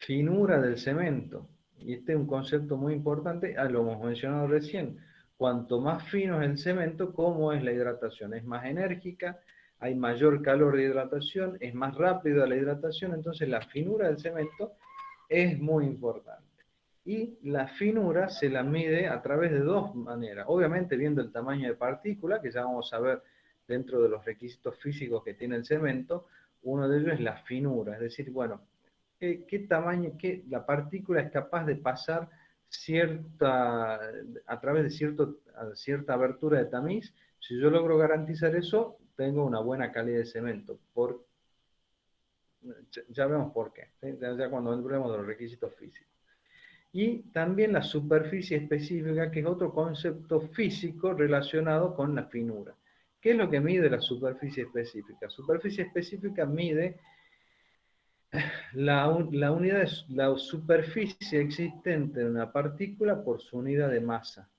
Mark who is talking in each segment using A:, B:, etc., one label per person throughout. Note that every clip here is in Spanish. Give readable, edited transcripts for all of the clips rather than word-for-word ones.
A: finura del cemento. Y este es un concepto muy importante, lo hemos mencionado recién. Cuanto más fino es el cemento, ¿cómo es la hidratación? Es más enérgica, hay mayor calor de hidratación, es más rápida la hidratación, entonces la finura del cemento es muy importante. Y la finura se la mide a través de dos maneras. Obviamente viendo el tamaño de partícula, que ya vamos a ver dentro de los requisitos físicos que tiene el cemento, uno de ellos es la finura, es decir, bueno, qué tamaño, la partícula es capaz de pasar a través de cierta abertura de tamiz. Si yo logro garantizar eso, tengo una buena calidad de cemento. Ya vemos por qué, ¿sí? Ya cuando hablemos de los requisitos físicos. Y también la superficie específica, que es otro concepto físico relacionado con la finura. ¿Qué es lo que mide la superficie específica? Superficie específica mide la superficie existente de una partícula por su unidad de masa.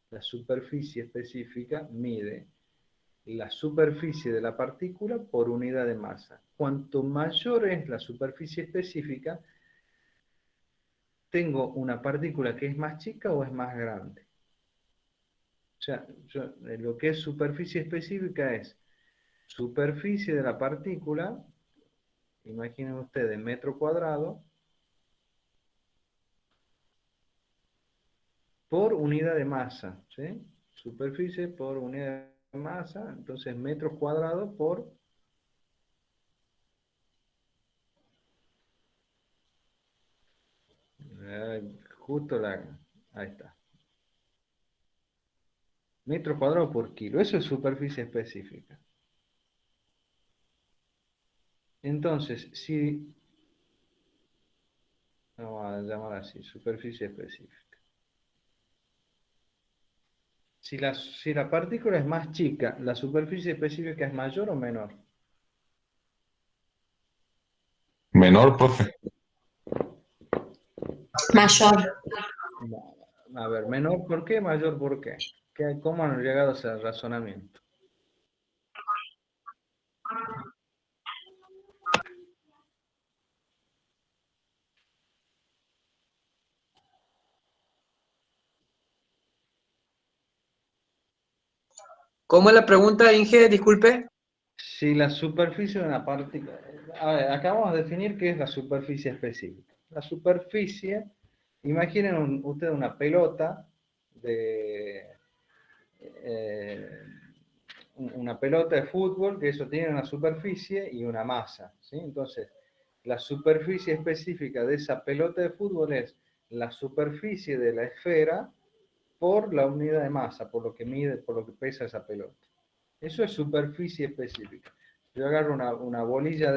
A: La superficie específica mide la superficie de la partícula por unidad de masa. Cuanto mayor es la superficie específica, tengo una partícula que es más chica o es más grande. O sea, lo que es superficie específica es superficie de la partícula, imaginen ustedes, metro cuadrado, por unidad de masa, ¿sí? Superficie por unidad de masa, entonces metros cuadrados por... justo la... Ahí está. Metros cuadrados por kilo, eso es superficie específica. Entonces, si... Vamos a llamar así, superficie específica. Si la partícula es más chica, ¿la superficie específica es mayor o menor?
B: Menor, profe.
C: Mayor.
A: A ver, menor ¿por qué? Mayor ¿por qué? ¿Cómo han llegado a ese razonamiento?
D: ¿Cómo es la pregunta, Inge? Disculpe.
A: Si la superficie de una partícula... A ver, acabamos de definir qué es la superficie específica. La superficie, imaginen ustedes una pelota eh, una pelota de fútbol, que eso tiene una superficie y una masa, ¿sí? Entonces, la superficie específica de esa pelota de fútbol es la superficie de la esfera por la unidad de masa, por lo que mide, por lo que pesa esa pelota. Eso es superficie específica. Yo agarro una bolilla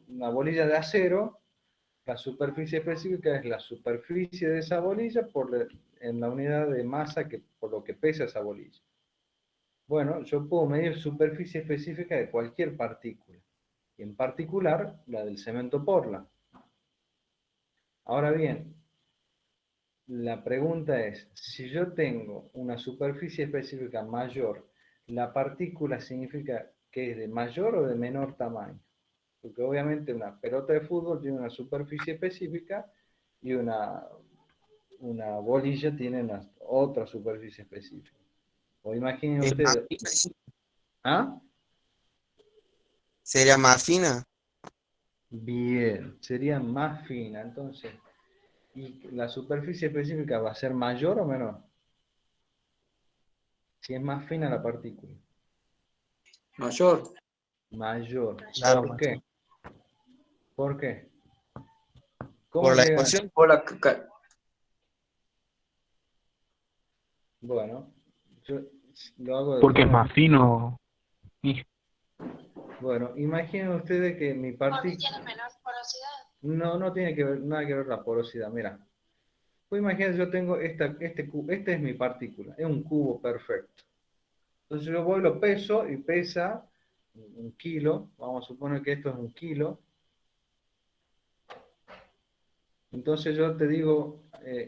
A: una bolilla de acero, la superficie específica es la superficie de esa bolilla en la unidad de masa por lo que pesa esa bolilla. Bueno, yo puedo medir superficie específica de cualquier partícula, y en particular la del cemento Portland. Ahora bien, la pregunta es, si yo tengo una superficie específica mayor, ¿la partícula significa que es de mayor o de menor tamaño? Porque obviamente una pelota de fútbol tiene una superficie específica y una bolilla tiene otra superficie específica. O imaginen
E: Es más
A: ustedes,
E: fina,
A: ¿ah?
E: sería más fina.
A: Bien, sería más fina. Entonces, ¿y la superficie específica va a ser mayor o menor? Si es más fina la partícula.
D: Mayor.
A: Mayor.
E: Claro,
A: ¿Por qué?
E: mayor.
A: ¿Por qué? ¿Cómo
E: Por la
A: llegan?
E: ecuación.
D: Por la,
A: Bueno, yo lo hago de
F: Porque es
A: forma...
F: más fino. Y
A: Bueno, imaginen ustedes que mi partícula... ¿Tiene menor porosidad? No, no tiene nada que ver la porosidad. Mira, pues imagínense, yo tengo este es mi partícula, es un cubo perfecto. Entonces yo voy, lo peso y pesa 1 kilo. Vamos a suponer que esto es 1 kilo. Entonces yo te digo,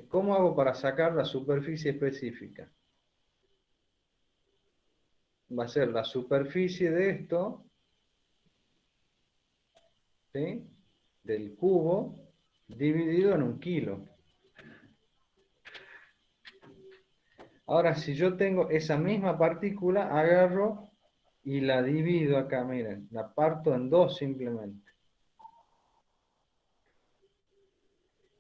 A: ¿cómo hago para sacar la superficie específica? Va a ser la superficie de esto, ¿sí? del cubo dividido en 1 kilo. Ahora, si yo tengo esa misma partícula, agarro y la divido acá, miren, la parto en 2 simplemente.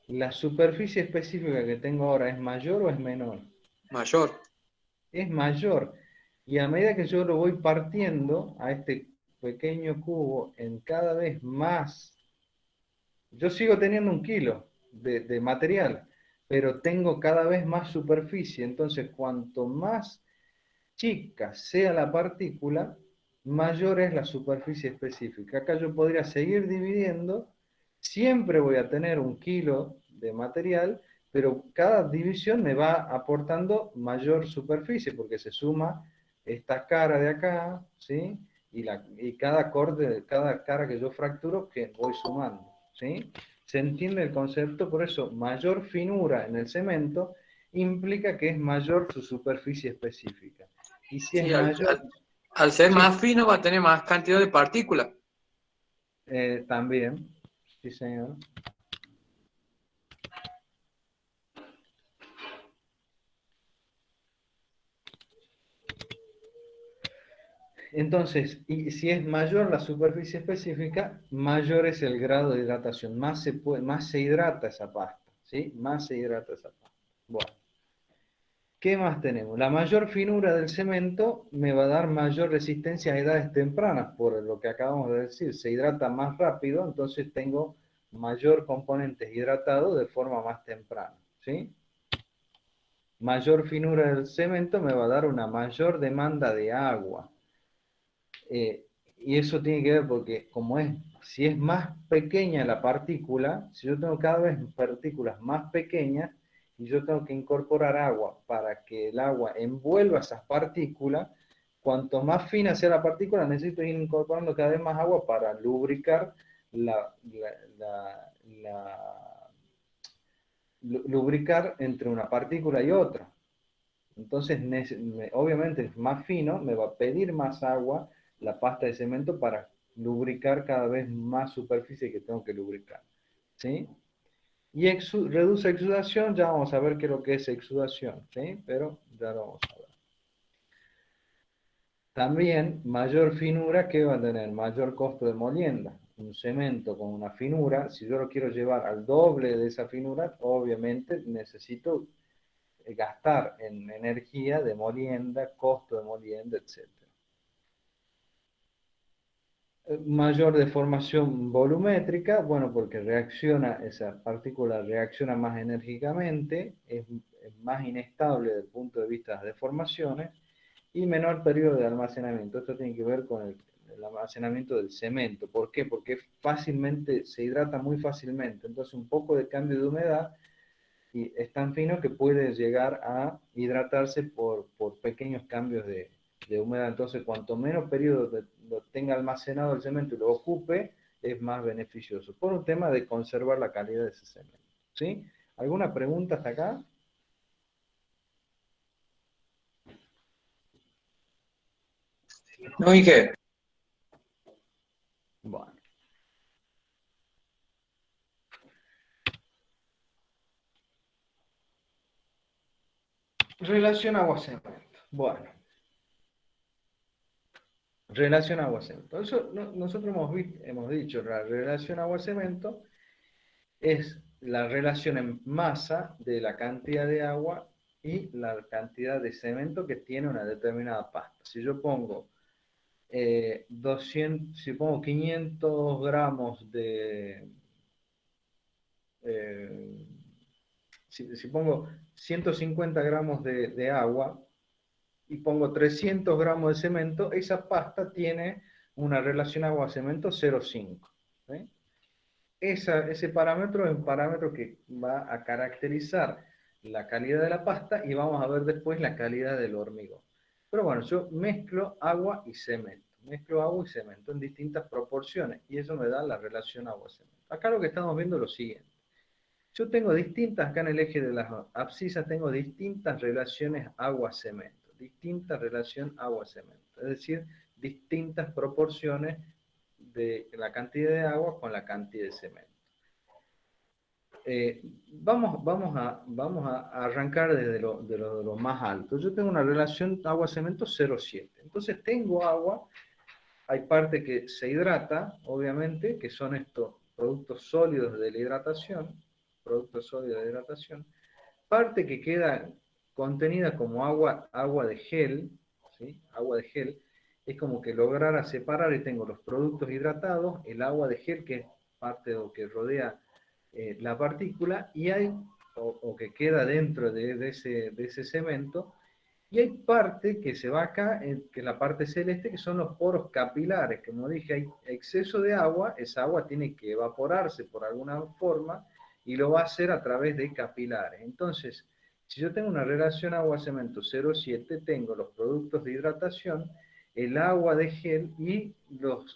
A: ¿La superficie específica que tengo ahora es mayor o es menor?
D: Mayor.
A: Es mayor. Y a medida que yo lo voy partiendo a este pequeño cubo en cada vez más, yo sigo teniendo 1 kilo de material, pero tengo cada vez más superficie. Entonces, cuanto más chica sea la partícula, mayor es la superficie específica. Acá yo podría seguir dividiendo, siempre voy a tener 1 kilo de material, pero cada división me va aportando mayor superficie, porque se suma esta cara de acá, ¿sí? Y cada cada cara que yo fracturo, que voy sumando, ¿sí? ¿Se entiende el concepto? Por eso, mayor finura en el cemento implica que es mayor su superficie específica. Y si es
D: Sí,
A: mayor,
D: al ser
A: sí,
D: más fino va a tener más cantidad de partículas.
A: también, sí señor. Entonces, y si es mayor la superficie específica, mayor es el grado de hidratación, más se hidrata esa pasta, ¿sí? Más se hidrata esa pasta. Bueno, ¿qué más tenemos? La mayor finura del cemento me va a dar mayor resistencia a edades tempranas, por lo que acabamos de decir, se hidrata más rápido, entonces tengo mayor componentes hidratados de forma más temprana, ¿sí? Mayor finura del cemento me va a dar una mayor demanda de agua. Y eso tiene que ver porque si es más pequeña la partícula, si yo tengo cada vez partículas más pequeñas y yo tengo que incorporar agua para que el agua envuelva esas partículas, cuanto más fina sea la partícula, necesito ir incorporando cada vez más agua para lubricar lubricar entre una partícula y otra. Entonces, obviamente, es más fino, me va a pedir más agua la pasta de cemento para lubricar cada vez más superficie que tengo que lubricar. ¿Sí? Y reduce exudación, ya vamos a ver qué es lo que es exudación, ¿sí? Pero ya lo vamos a ver. También, mayor finura, ¿qué va a tener? Mayor costo de molienda. Un cemento con una finura, si yo lo quiero llevar al doble de esa finura, obviamente necesito gastar en energía de molienda, costo de molienda, etc. Mayor deformación volumétrica, bueno, porque esa partícula reacciona más enérgicamente, es más inestable desde el punto de vista de las deformaciones, y menor periodo de almacenamiento. Esto tiene que ver con el almacenamiento del cemento. ¿Por qué? Porque se hidrata muy fácilmente, entonces un poco de cambio de humedad y es tan fino que puede llegar a hidratarse por pequeños cambios de humedad. Entonces, cuanto menos periodo lo tenga almacenado el cemento y lo ocupe, es más beneficioso. Por un tema de conservar la calidad de ese cemento. ¿Sí? ¿Alguna pregunta hasta acá?
D: No dije.
A: Bueno. Relación agua-cemento. Bueno. Relación agua-cemento. Eso nosotros hemos dicho, la relación agua-cemento es la relación en masa de la cantidad de agua y la cantidad de cemento que tiene una determinada pasta. Si yo pongo 500 gramos eh, si pongo 150 gramos de agua y pongo 300 gramos de cemento, esa pasta tiene una relación agua-cemento 0,5. ¿Sí? Ese parámetro es un parámetro que va a caracterizar la calidad de la pasta y vamos a ver después la calidad del hormigón. Pero bueno, yo mezclo agua y cemento. Mezclo agua y cemento en distintas proporciones y eso me da la relación agua-cemento. Acá lo que estamos viendo es lo siguiente. Yo tengo acá en el eje de las abscisas, tengo distintas relaciones agua-cemento. Distinta relación agua-cemento. Es decir, distintas proporciones de la cantidad de agua con la cantidad de cemento. Vamos a arrancar desde lo más alto. Yo tengo una relación agua-cemento 0,7. Entonces tengo agua, hay parte que se hidrata, obviamente, que son estos productos sólidos de la hidratación, parte que queda contenida como agua de gel, ¿sí? Agua de gel, es como que lograra separar y tengo los productos hidratados, el agua de gel que es parte de lo que rodea la partícula, y hay, o que queda dentro de ese cemento, y hay parte que se va acá, que es la parte celeste, que son los poros capilares. Como dije, hay exceso de agua, esa agua tiene que evaporarse por alguna forma, y lo va a hacer a través de capilares. Entonces, si yo tengo una relación agua-cemento 0,7, tengo los productos de hidratación, el agua de gel y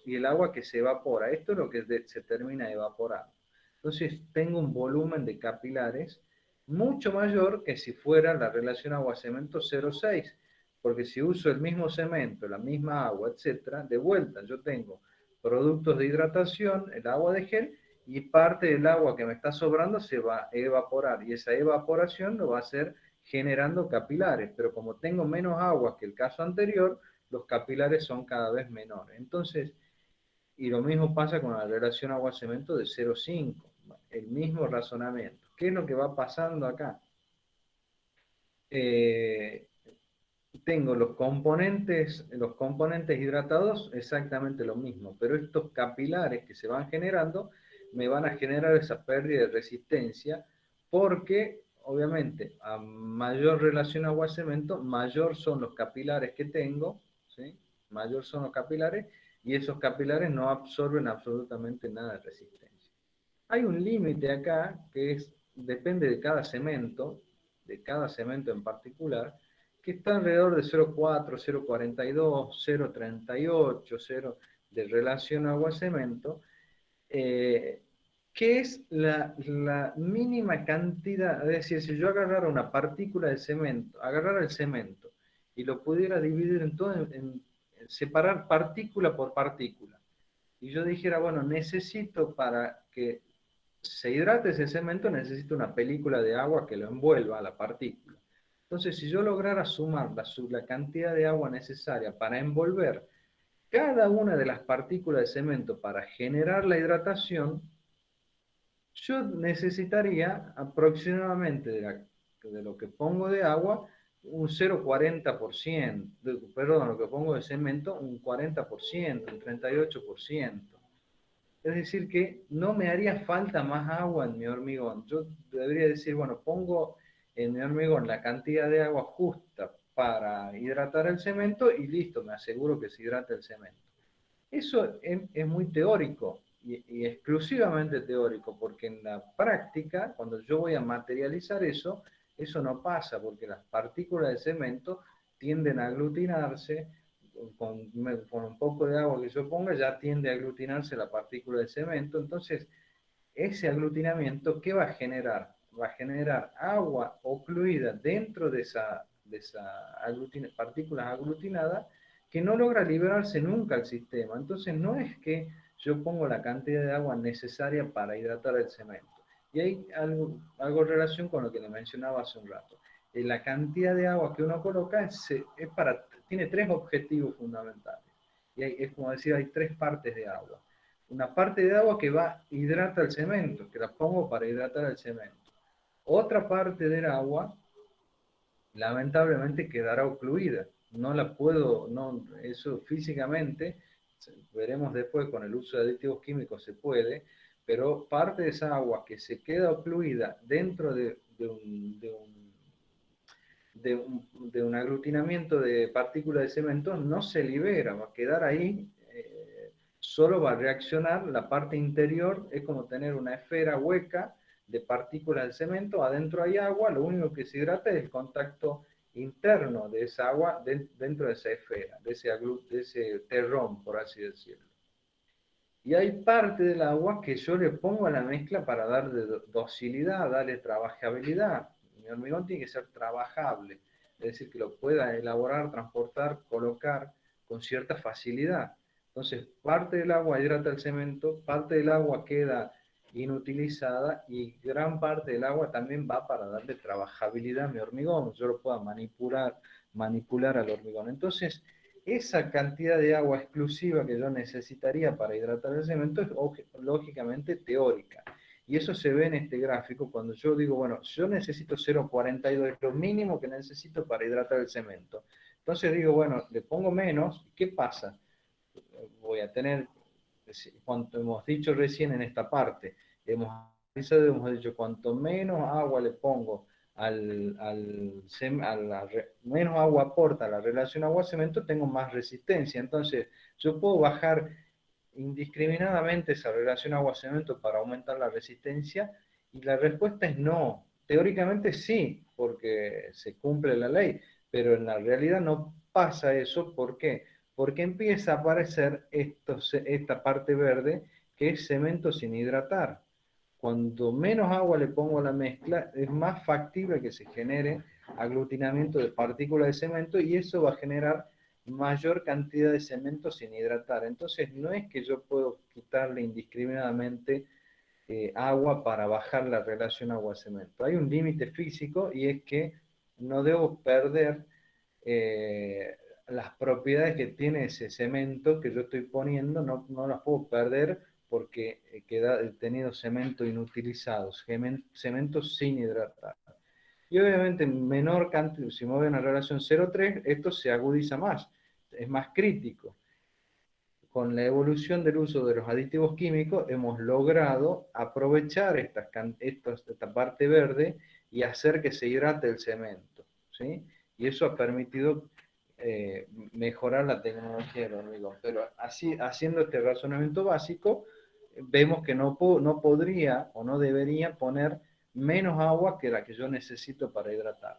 A: el agua que se evapora. Esto es lo que se termina evaporando. Entonces, tengo un volumen de capilares mucho mayor que si fuera la relación agua-cemento 0,6, porque si uso el mismo cemento, la misma agua, etcétera, de vuelta yo tengo productos de hidratación, el agua de gel, y parte del agua que me está sobrando se va a evaporar, y esa evaporación lo va a hacer generando capilares, pero como tengo menos agua que el caso anterior, los capilares son cada vez menores. Entonces, y lo mismo pasa con la relación agua-cemento de 0,5, el mismo razonamiento. ¿Qué es lo que va pasando acá? Tengo los componentes hidratados exactamente lo mismo, pero estos capilares que se van generando me van a generar esa pérdida de resistencia, porque obviamente a mayor relación agua-cemento, mayor son los capilares que tengo, ¿sí? Mayor son los capilares, y esos capilares no absorben absolutamente nada de resistencia. Hay un límite acá que depende de cada cemento en particular, que está alrededor de 0,4, 0,42, 0,38, 0 de relación agua-cemento, que es la mínima cantidad. Es decir, si yo agarrara una partícula de cemento, agarrara el cemento y lo pudiera dividir en todo, separar partícula por partícula, y yo dijera, bueno, necesito para que se hidrate ese cemento, necesito una película de agua que lo envuelva a la partícula. Entonces, si yo lograra sumar la cantidad de agua necesaria para envolver cada una de las partículas de cemento para generar la hidratación, yo necesitaría aproximadamente de lo que pongo de agua, un 0,40%, perdón, lo que pongo de cemento, un 40%, un 38%. Es decir, que no me haría falta más agua en mi hormigón. Yo debería decir, bueno, pongo en mi hormigón la cantidad de agua justa para hidratar el cemento y listo, me aseguro que se hidrate el cemento. Eso es muy teórico y exclusivamente teórico, porque en la práctica, cuando yo voy a materializar eso, eso no pasa, porque las partículas de cemento tienden a aglutinarse. Con un poco de agua que yo ponga, ya tiende a aglutinarse la partícula de cemento. Entonces, ese aglutinamiento, ¿qué va a generar? Va a generar agua ocluida dentro de esa partículas aglutinadas, que no logra liberarse nunca al sistema. Entonces, no es que yo pongo la cantidad de agua necesaria para hidratar el cemento. Y hay algo en relación con lo que le mencionaba hace un rato. La cantidad de agua que uno coloca tiene tres objetivos fundamentales. Y es como decir, hay tres partes de agua. Una parte de agua que hidrata el cemento, que la pongo para hidratar el cemento. Otra parte del agua, lamentablemente, quedará ocluida. No la puedo, no, eso físicamente, veremos después con el uso de aditivos químicos se puede, pero parte de esa agua que se queda ocluida dentro de un aglutinamiento de partículas de cemento no se libera, va a quedar ahí, solo va a reaccionar la parte interior. Es como tener una esfera hueca de partículas de cemento, adentro hay agua, lo único que se hidrata es el contacto interno de esa agua dentro de esa esfera, de ese terrón, por así decirlo. Y hay parte del agua que yo le pongo a la mezcla para darle docilidad, darle trabajabilidad. Mi hormigón tiene que ser trabajable, es decir, que lo pueda elaborar, transportar, colocar con cierta facilidad. Entonces, parte del agua hidrata el cemento, parte del agua queda inutilizada y gran parte del agua también va para darle trabajabilidad a mi hormigón, yo lo pueda manipular al hormigón. Entonces, esa cantidad de agua exclusiva que yo necesitaría para hidratar el cemento es lógicamente teórica. Y eso se ve en este gráfico cuando yo digo, bueno, yo necesito 0,42, es lo mínimo que necesito para hidratar el cemento. Entonces digo, bueno, le pongo menos, ¿qué pasa? Voy a tener, cuanto hemos dicho recién en esta parte, hemos dicho, cuanto menos agua le pongo menos agua aporta a la relación agua-cemento, tengo más resistencia. Entonces, yo puedo bajar indiscriminadamente esa relación agua-cemento para aumentar la resistencia, y la respuesta es no. Teóricamente sí, porque se cumple la ley, pero en la realidad no pasa eso. ¿Por qué? Porque empieza a aparecer esta parte verde que es cemento sin hidratar. Cuanto menos agua le pongo a la mezcla, es más factible que se genere aglutinamiento de partículas de cemento, y eso va a generar mayor cantidad de cemento sin hidratar. Entonces no es que yo puedo quitarle indiscriminadamente agua para bajar la relación agua-cemento. Hay un límite físico, y es que no debo perder las propiedades que tiene ese cemento que yo estoy poniendo, no las puedo perder porque he tenido cemento inutilizado, cemento sin hidratar. Y obviamente en menor cantidad, si mueve una relación 0,3, esto se agudiza más, es más crítico. Con la evolución del uso de los aditivos químicos hemos logrado aprovechar esta parte verde y hacer que se hidrate el cemento, ¿sí? Y eso ha permitido mejorar la tecnología del hormigón. Pero así, haciendo este razonamiento básico, vemos que no podría o no debería poner menos agua que la que yo necesito para hidratar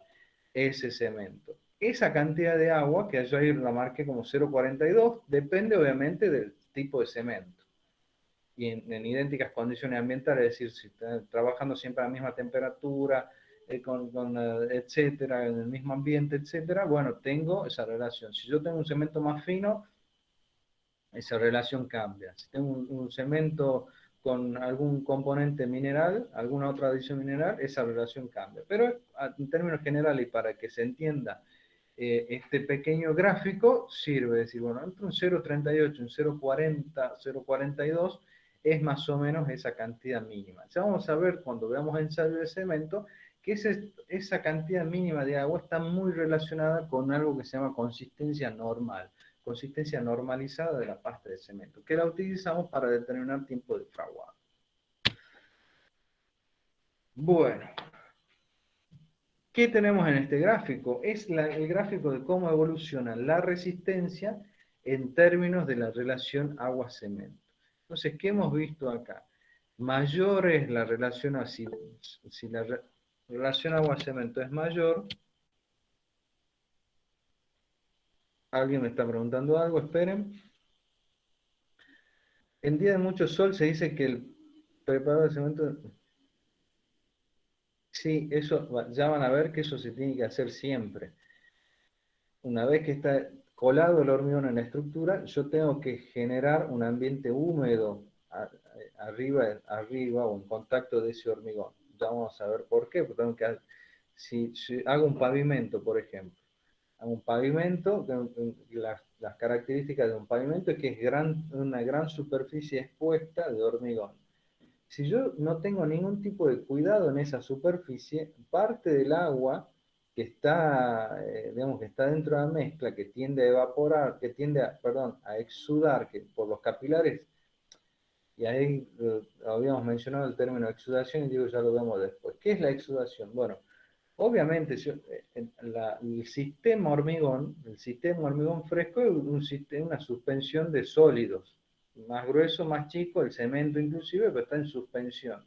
A: ese cemento. Esa cantidad de agua, que yo ahí la marqué como 0,42, depende obviamente del tipo de cemento. Y en idénticas condiciones ambientales, es decir, si está trabajando siempre a la misma temperatura, etcétera, en el mismo ambiente, etcétera, bueno, tengo esa relación. Si yo tengo un cemento más fino, esa relación cambia. Si tengo un cemento con algún componente mineral, alguna otra adición mineral, esa relación cambia. Pero en términos generales, y para que se entienda, este pequeño gráfico sirve, decir, bueno, entre un 0,38 y un 0,40, 0,42 es más o menos esa cantidad mínima. Ya vamos a ver cuando veamos ensayo de cemento que esa cantidad mínima de agua está muy relacionada con algo que se llama consistencia normal, consistencia normalizada de la pasta de cemento, que la utilizamos para determinar tiempo de fraguado. Bueno, ¿qué tenemos en este gráfico? Es el gráfico de cómo evoluciona la resistencia en términos de la relación agua-cemento. Entonces, ¿qué hemos visto acá? Mayor es la relación, si la relación agua-cemento es mayor. ¿Alguien me está preguntando algo? Esperen. En día de mucho sol se dice que el preparado de cemento... Sí, eso ya van a ver que eso se tiene que hacer siempre. Una vez que está colado el hormigón en la estructura, yo tengo que generar un ambiente húmedo arriba o en contacto de ese hormigón. Ya vamos a ver por qué. Porque tengo que, si hago un pavimento, por ejemplo, hago un pavimento, las características de un pavimento es que es una gran superficie expuesta de hormigón. Si yo no tengo ningún tipo de cuidado en esa superficie, parte del agua que está, digamos, que está dentro de la mezcla, que tiende a evaporar, que tiende a, perdón, a exsudar, que por los capilares, y ahí habíamos mencionado el término exudación, y digo, ya lo vemos después. ¿Qué es la exudación? Bueno, obviamente el sistema hormigón fresco es una suspensión de sólidos, más grueso, más chico, el cemento inclusive, pero está en suspensión.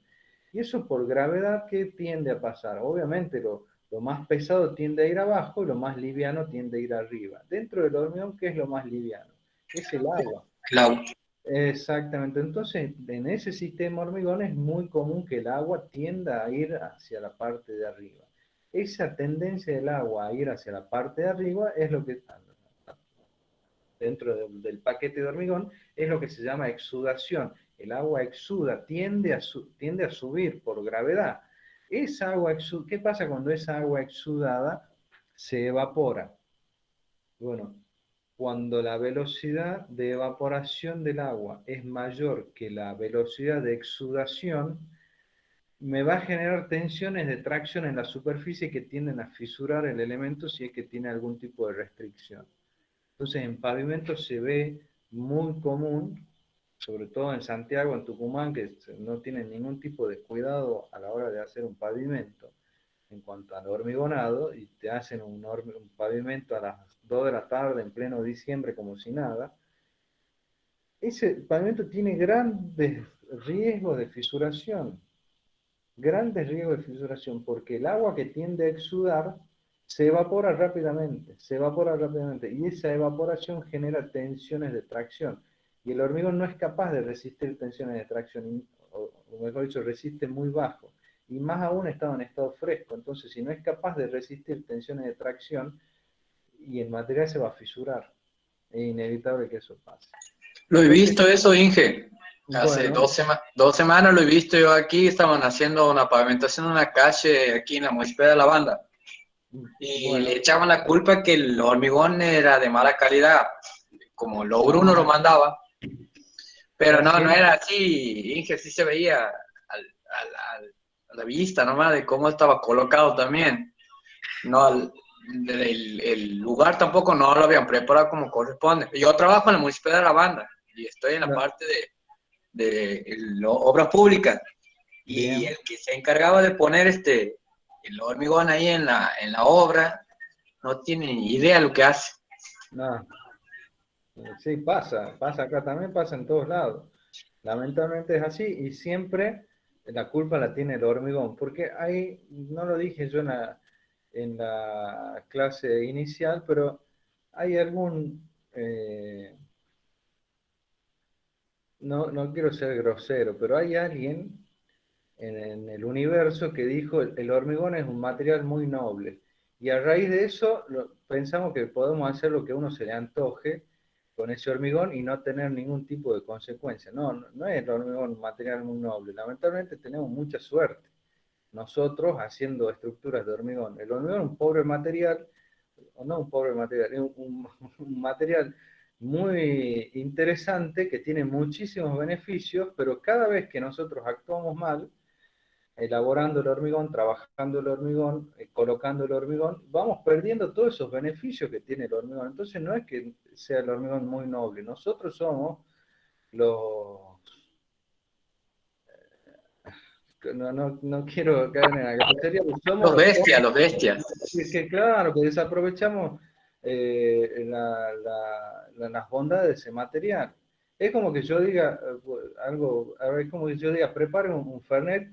A: Y eso por gravedad, ¿qué tiende a pasar? Obviamente lo más pesado tiende a ir abajo y lo más liviano tiende a ir arriba. Dentro del hormigón, ¿qué es lo más liviano? Es el agua.
D: El agua.
A: Exactamente. Entonces, en ese sistema hormigón es muy común que el agua tienda a ir hacia la parte de arriba. Esa tendencia del agua a ir hacia la parte de arriba es lo que dentro del paquete de hormigón, es lo que se llama exudación. El agua exuda, tiende a subir por gravedad. Esa agua ¿qué pasa cuando esa agua exudada se evapora? Bueno, cuando la velocidad de evaporación del agua es mayor que la velocidad de exudación, me va a generar tensiones de tracción en la superficie que tienden a fisurar el elemento si es que tiene algún tipo de restricción. Entonces, en pavimento se ve muy común, sobre todo en Santiago, en Tucumán, que no tienen ningún tipo de cuidado a la hora de hacer un pavimento en cuanto al hormigonado, y te hacen un pavimento a las 2 de la tarde en pleno diciembre como si nada. Ese pavimento tiene grandes riesgos de fisuración, porque el agua que tiende a exudar se evapora rápidamente, y esa evaporación genera tensiones de tracción, y el hormigón no es capaz de resistir tensiones de tracción, o mejor dicho, resiste muy bajo, y más aún estado en estado fresco. Entonces, si no es capaz de resistir tensiones de tracción, y el material se va a fisurar, es inevitable que eso pase.
D: Lo he visto eso, Inge. Hace
A: Bueno,
D: 2 semanas lo he visto yo aquí, estaban haciendo una pavimentación en una calle aquí en la municipalidad de La Banda. Y
A: bueno,
D: le echaban la culpa que el hormigón era de mala calidad, como lo Bruno lo mandaba. Pero no era así, Inge, sí se veía a la vista nomás de cómo estaba colocado también. No, el lugar tampoco no lo habían preparado como corresponde. Yo trabajo en la municipalidad de La Banda y estoy en la parte de obras públicas. Y
A: bien.
D: el que se encargaba de poner el hormigón ahí en la obra no tiene ni idea de lo que hace.
A: No, sí, pasa acá también, pasa en todos lados. Lamentablemente es así, y siempre la culpa la tiene el hormigón, porque hay, no lo dije yo en la clase inicial, pero hay no quiero ser grosero, pero hay alguien en el universo que dijo el hormigón es un material muy noble. Y a raíz de eso pensamos que podemos hacer lo que a uno se le antoje con ese hormigón y no tener ningún tipo de consecuencia. No es el hormigón un material muy noble. Lamentablemente tenemos mucha suerte nosotros haciendo estructuras de hormigón. El hormigón es un pobre material, o no un pobre material, es un material muy interesante que tiene muchísimos beneficios, pero cada vez que nosotros actuamos mal, elaborando el hormigón, trabajando el hormigón, colocando el hormigón, vamos perdiendo todos esos beneficios que tiene el hormigón. Entonces no es que sea el hormigón muy noble, nosotros somos los... No quiero caer en la grosería, somos
D: Los bestias.
A: que claro, que desaprovechamos las bondades de ese material. Es como que yo diga es como que yo diga, prepare un Fernet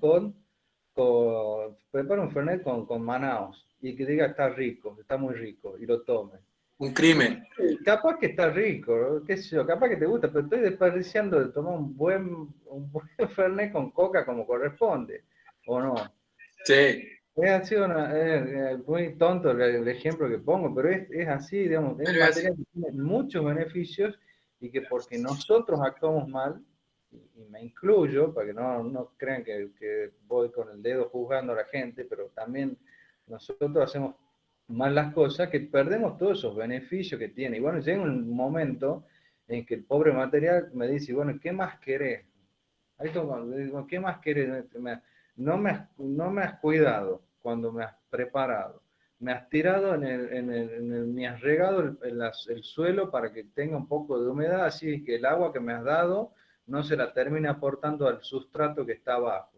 A: prepara un Fernet con Manaos y que diga está rico, está muy rico y lo tome.
D: Un crimen.
A: Capaz que está rico, ¿no? Qué sé yo, capaz que te gusta, pero estoy desperdiciando de tomar un buen Fernet con coca como corresponde, ¿o no?
D: Sí.
A: Es así muy tonto el ejemplo que pongo, pero es así, digamos, es un material que tiene muchos beneficios y que porque nosotros actuamos mal, y me incluyo, para que no crean que voy con el dedo juzgando a la gente, pero también nosotros hacemos mal las cosas, que perdemos todos esos beneficios que tiene. Y bueno, llega un momento en que el pobre material me dice, bueno, ¿qué más querés? Ahí le digo, ¿qué más querés? No me has cuidado cuando me has preparado. Me has tirado me has regado el suelo para que tenga un poco de humedad, así que el agua que me has dado no se la termine aportando al sustrato que está abajo.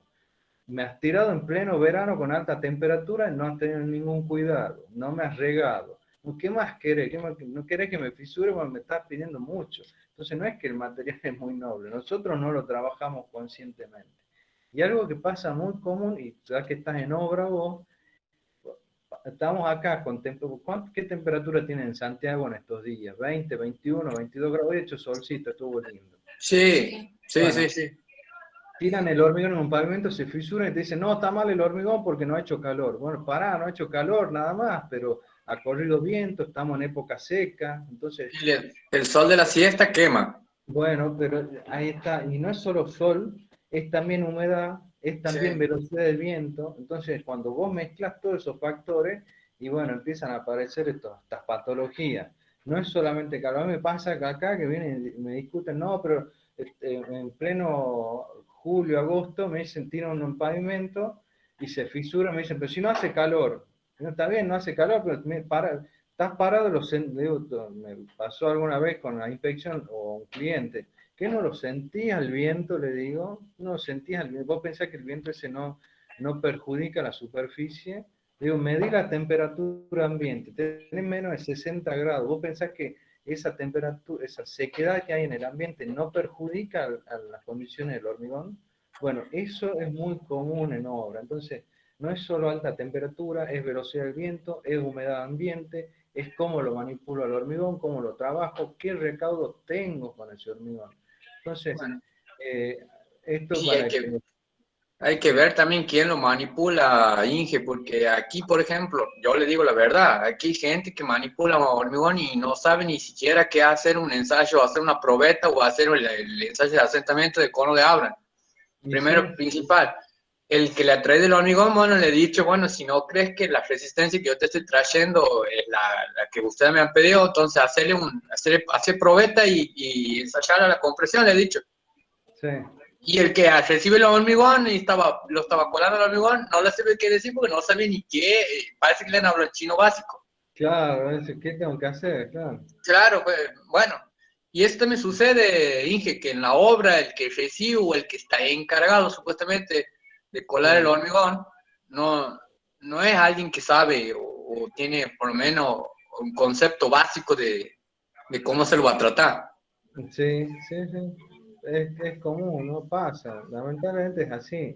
A: Me has tirado en pleno verano con alta temperatura y no has tenido ningún cuidado. No me has regado. ¿Qué más querés? ¿No querés que me fisure? Bueno, me estás pidiendo mucho. Entonces no es que el material es muy noble. Nosotros no lo trabajamos conscientemente. Y algo que pasa muy común, y ya que estás en obra vos, estamos acá con ¿qué temperatura tiene en Santiago en estos días? 20, 21, 22 grados. Hoy he hecho solcito, estuvo lindo.
D: Sí.
A: Bueno, tiran el hormigón en un pavimento, se fisura y te dicen, no, está mal el hormigón porque no ha hecho calor. Bueno, pará, no ha hecho calor nada más, pero ha corrido viento, estamos en época seca, entonces,
D: Y el sol de la siesta quema.
A: bueno, pero ahí está, y no es solo sol, es también humedad, es
D: Sí.
A: también velocidad del viento, entonces cuando vos mezclas todos esos factores, y bueno, empiezan a aparecer estas patologías. No es solamente calor, a mí me pasa que acá que vienen y me discuten, no, pero en pleno julio, agosto, me dicen, tiran un pavimento y se fisura, me dicen, pero si no hace calor, no está bien, no hace calor, pero estás parado, me pasó alguna vez con la inspección o un cliente, que no lo sentía el viento, le digo, no lo sentías el viento, vos pensás que el viento ese no perjudica la superficie, digo, medí la temperatura ambiente, tenés menos de 60 grados, vos pensás que esa temperatura, esa sequedad que hay en el ambiente no perjudica a las condiciones del hormigón. Bueno, eso es muy común en obra, entonces no es solo alta temperatura, es velocidad del viento, es humedad ambiente, es cómo lo manipulo al hormigón, cómo lo trabajo, qué recaudo tengo con ese hormigón. Entonces,
D: Bueno,
A: eh, esto
D: y
A: para que...
D: hay que ver también quién lo manipula, Inge, porque aquí, por ejemplo, yo le digo la verdad, aquí hay gente que manipula hormigón y no sabe ni siquiera qué hacer un ensayo, hacer una probeta o hacer el ensayo de asentamiento de cono de Abraham.
A: Y sí,
D: Primero, principal, el que le atrae del hormigón, bueno, le he dicho, bueno, si no crees que la resistencia que yo te estoy trayendo es la que ustedes me han pedido, entonces hacer probeta y ensayar a la compresión, le he dicho.
A: sí.
D: Y el que recibe el hormigón y lo estaba colando el hormigón, no le sabe qué decir porque no sabe ni qué, parece que le habló en chino básico.
A: Claro, ¿qué tengo que hacer? Claro.
D: Claro, pues, bueno, y esto me sucede, Inge, que en la obra el que recibe o el que está encargado supuestamente de colar el
A: Sí.
D: hormigón, no, no es alguien que sabe o tiene por lo menos un concepto básico de cómo se lo va a tratar.
A: Sí, sí, sí. Es común, no pasa. Lamentablemente es así.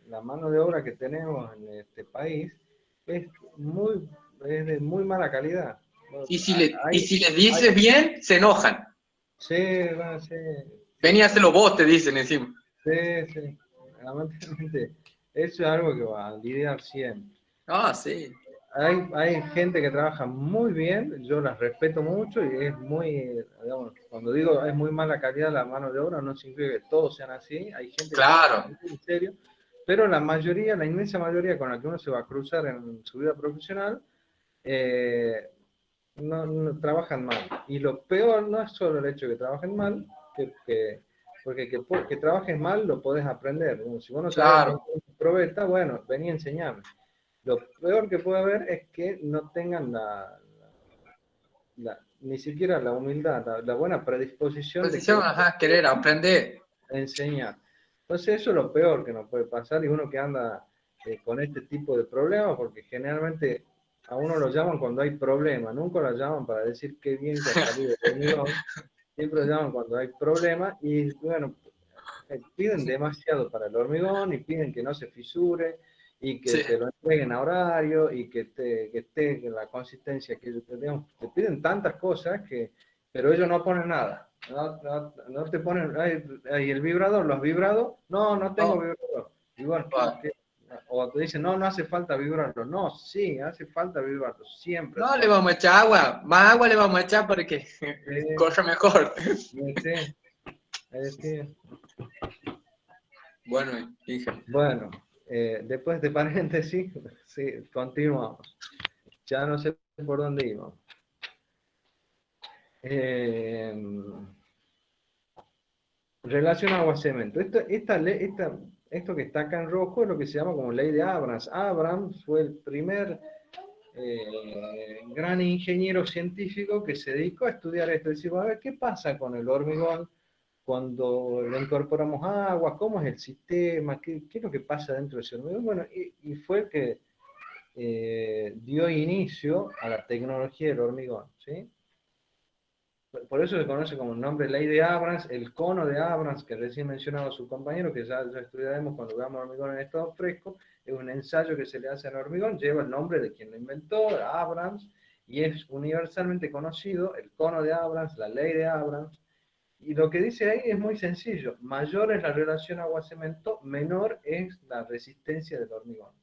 A: La mano de obra que tenemos en este país es muy, es de muy mala calidad.
D: Y
A: Hay,
D: si les
A: hay,
D: dices bien, se enojan.
A: sí, va, sí,
D: Ven y
A: sí,
D: hazlo vos, te dicen encima.
A: sí, sí. Lamentablemente, eso es algo que va a lidiar siempre.
D: Ah, sí.
A: Hay gente que trabaja muy bien, yo las respeto mucho y es muy, digamos, cuando digo es muy mala calidad la mano de obra, no significa que todos sean así, hay gente que trabaja
D: Claro.
A: muy en serio, pero la mayoría, la inmensa mayoría con la que uno se va a cruzar en su vida profesional, eh, no trabajan mal. Y lo peor no es solo el hecho de que trabajen mal, porque que trabajes mal lo podés aprender. Como si vos no sabés
D: Claro.
A: hacer probeta, bueno, vení a enseñarme. Lo peor que puede haber es que no tengan ni siquiera la humildad, la buena predisposición de
D: Posición,
A: querer
D: ajá, querer aprender.
A: enseñar. Entonces eso es lo peor que nos puede pasar y uno que anda con este tipo de problemas, porque generalmente a uno lo llaman cuando hay problemas, nunca lo llaman para decir qué bien que ha salido el hormigón, siempre lo llaman cuando hay problemas y bueno, piden demasiado para el hormigón y piden que no se fisure y que
D: Sí.
A: te lo entreguen a horario y que esté en la consistencia que ellos te piden tantas cosas pero ellos no ponen nada. No te ponen, ay, el vibrador, ¿lo has vibrado? No, no tengo
D: No,
A: vibrador. Y bueno,
D: va.
A: o te dicen, no, no hace falta vibrarlo. No, sí, hace falta vibrarlo, siempre hace
D: No le
A: falta.
D: vamos a echar agua. Más agua le vamos a echar para que
A: Sí,
D: corra mejor.
A: sí, sí.
D: Bueno, hija.
A: Bueno, después de paréntesis, sí, continuamos. Ya no sé por dónde íbamos. Eh, Relación agua-cemento. Esto que está acá en rojo es lo que se llama como ley de Abrams. Abrams fue el primer gran ingeniero científico que se dedicó a estudiar esto. Decimos, a ver, ¿qué pasa con el hormigón cuando le incorporamos agua? ¿Cómo es el sistema? ¿Qué es lo que pasa dentro de ese hormigón? Bueno, y fue el que dio inicio a la tecnología del hormigón, ¿sí? Por eso se conoce como el nombre ley de Abrams, el cono de Abrams, que recién mencionaba su compañero, que ya estudiaremos cuando veamos hormigón en estado fresco, es un ensayo que se le hace al hormigón, lleva el nombre de quien lo inventó, Abrams, y es universalmente conocido el cono de Abrams, la ley de Abrams, y lo que dice ahí es muy sencillo, mayor es la relación agua-cemento, menor es la resistencia del hormigón.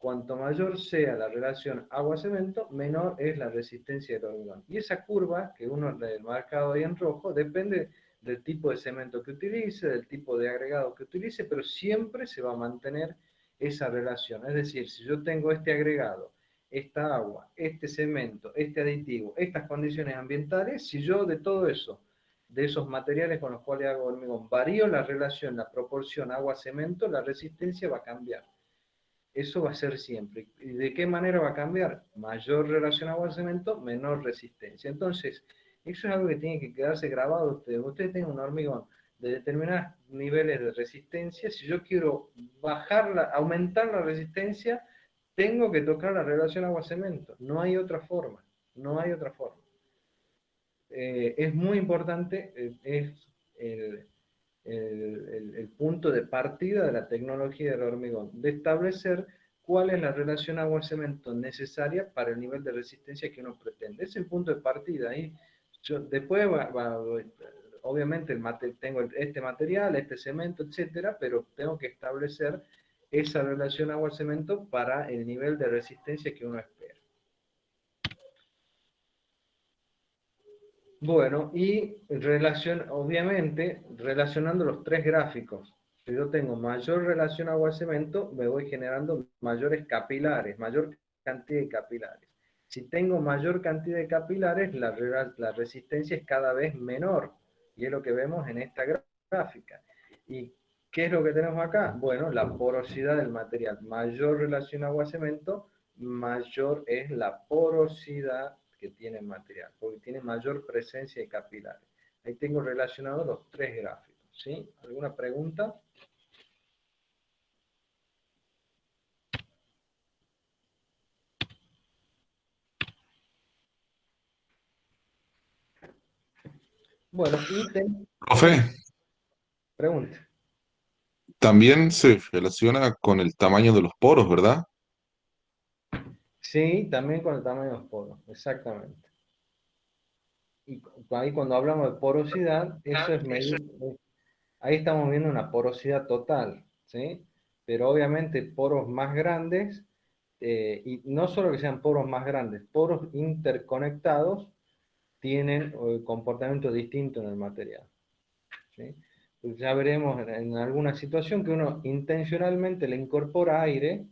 A: cuanto mayor sea la relación agua-cemento, menor es la resistencia del hormigón. Y esa curva, que uno le ha marcado ahí en rojo, depende del tipo de cemento que utilice, del tipo de agregado que utilice, pero siempre se va a mantener esa relación. Es decir, si yo tengo este agregado, esta agua, este cemento, este aditivo, estas condiciones ambientales, si yo de todo eso, de esos materiales con los cuales hago hormigón, varío la relación, la proporción agua-cemento, la resistencia va a cambiar. Eso va a ser siempre. ¿Y de qué manera va a cambiar? Mayor relación agua-cemento, menor resistencia. Entonces, eso es algo que tiene que quedarse grabado ustedes. Ustedes tienen un hormigón de determinados niveles de resistencia. Si yo quiero bajarla, aumentar la resistencia, tengo que tocar la relación agua-cemento. No hay otra forma. No hay otra forma. Es muy importante, es el punto de partida de la tecnología del hormigón, de establecer cuál es la relación agua-cemento necesaria para el nivel de resistencia que uno pretende. Es el punto de partida. Y después, obviamente, tengo este material, este cemento, etcétera, pero tengo que establecer esa relación agua-cemento para el nivel de resistencia que uno espera. Bueno, y obviamente, relacionando los tres gráficos, si yo tengo mayor relación agua-cemento, me voy generando mayores capilares, mayor cantidad de capilares. Si tengo mayor cantidad de capilares, la resistencia es cada vez menor, y es lo que vemos en esta gráfica. ¿Y qué es lo que tenemos acá? Bueno, la porosidad del material. Mayor relación agua-cemento, mayor es la porosidad que tiene el material, porque tiene mayor presencia de capilares. Ahí tengo relacionados los tres gráficos, ¿sí? ¿Alguna pregunta? Bueno,
B: Profe,
A: pregunta.
B: también se relaciona con el tamaño de los poros, ¿verdad?
A: Sí, también con el tamaño de los poros, exactamente. Y ahí cuando hablamos de porosidad, eso es medir, ahí estamos viendo una porosidad total, ¿sí? Pero obviamente poros más grandes, y no solo que sean poros más grandes, poros interconectados tienen comportamientos distintos en el material, ¿sí? Pues ya veremos en alguna situación que uno intencionalmente le incorpora aire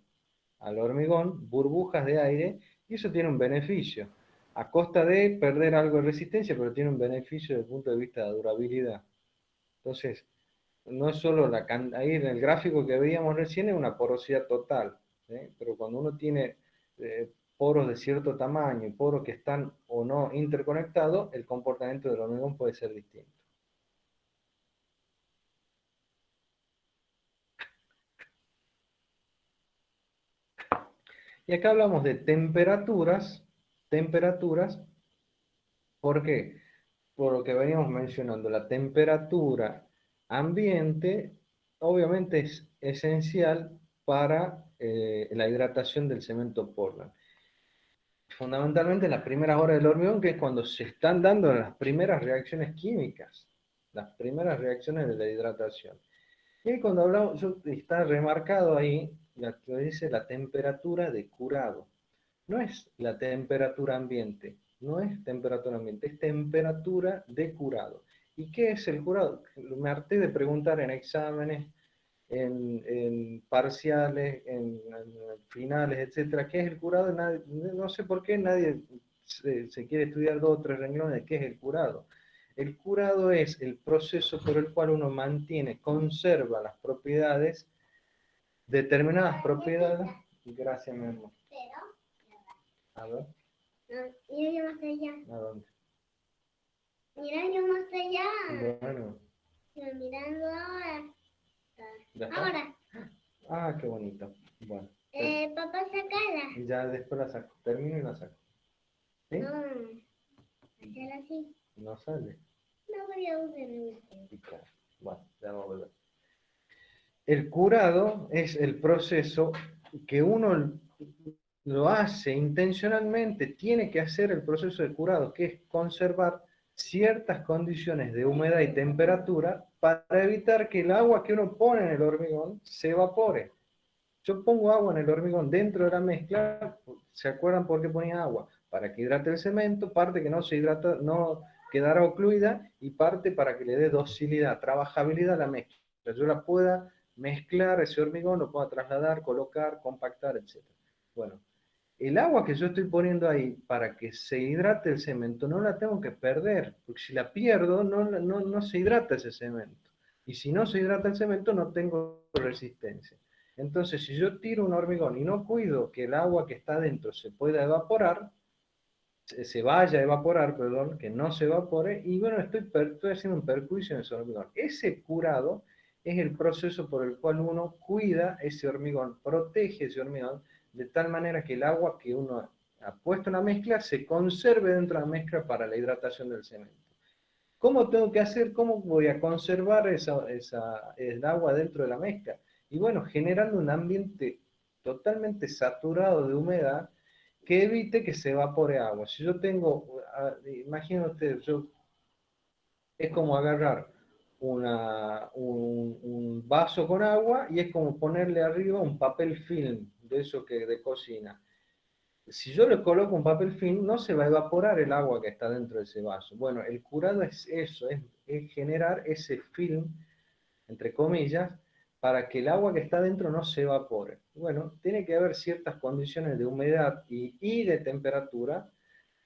A: al hormigón, burbujas de aire, y eso tiene un beneficio, a costa de perder algo de resistencia, pero tiene un beneficio desde el punto de vista de durabilidad. Entonces, no es solo ahí en el gráfico que veíamos recién es una porosidad total, ¿sí? Pero cuando uno tiene poros de cierto tamaño y poros que están o no interconectados, el comportamiento del hormigón puede ser distinto. Y acá hablamos de temperaturas, ¿por qué? Por lo que veníamos mencionando, la temperatura ambiente obviamente es esencial para la hidratación del cemento Portland. Fundamentalmente en las primeras horas del hormigón, que es cuando se están dando las primeras reacciones químicas, las primeras reacciones de la hidratación. Y cuando hablamos, está remarcado ahí, que dice la temperatura de curado. No es la temperatura ambiente, no es temperatura ambiente, es temperatura de curado. ¿Y qué es el curado? Me harté de preguntar en exámenes, en parciales, en finales, etcétera, ¿qué es el curado? No sé por qué nadie se quiere estudiar 2 o 3 renglones de qué es el curado. El curado es el proceso por el cual uno mantiene, conserva las propiedades, determinadas propiedades. Gracias, mi amor. A ver.
C: Mira, yo más allá.
A: ¿A dónde?
C: Mira, yo más allá.
A: Bueno.
C: Estoy mirando ahora.
A: ¿Ya está?
C: Ahora.
A: Ah, qué bonito. Bueno.
C: Papá, sacala.
A: Ya después la saco. Termino y la saco. ¿Sí?
C: No. Hacer así.
A: No sale.
C: No voy a usar.
A: Picar. Bueno, ya vamos a volver. El curado es el proceso que uno lo hace intencionalmente, tiene que hacer el proceso de curado, que es conservar ciertas condiciones de humedad y temperatura para evitar que el agua que uno pone en el hormigón se evapore. Yo pongo agua en el hormigón dentro de la mezcla, ¿se acuerdan por qué ponía agua? Para que hidrate el cemento, parte que no se hidrata, no quedará ocluida, y parte para que le dé docilidad, trabajabilidad a la mezcla. Yo la pueda mezclar, ese hormigón lo pueda trasladar, colocar, compactar, etc. Bueno, el agua que yo estoy poniendo ahí para que se hidrate el cemento no la tengo que perder, porque si la pierdo no se hidrata ese cemento. Y si no se hidrata el cemento no tengo resistencia. Entonces, si yo tiro un hormigón y no cuido que el agua que está dentro se pueda evaporar, se vaya a evaporar, perdón, que no se evapore, y bueno, estoy haciendo un perjuicio en ese hormigón. Ese curado es el proceso por el cual uno cuida ese hormigón, protege ese hormigón, de tal manera que el agua que uno ha puesto en la mezcla se conserve dentro de la mezcla para la hidratación del cemento. ¿Cómo tengo que hacer? ¿Cómo voy a conservar el agua dentro de la mezcla? Y bueno, generando un ambiente totalmente saturado de humedad que evite que se evapore agua. Si yo tengo, imaginen ustedes, es como agarrar un vaso con agua y es como ponerle arriba un papel film de eso que de cocina. Si yo le coloco un papel film, no se va a evaporar el agua que está dentro de ese vaso. Bueno, el curado es eso, es generar ese film, entre comillas, para que el agua que está dentro no se evapore. Bueno, tiene que haber ciertas condiciones de humedad y de temperatura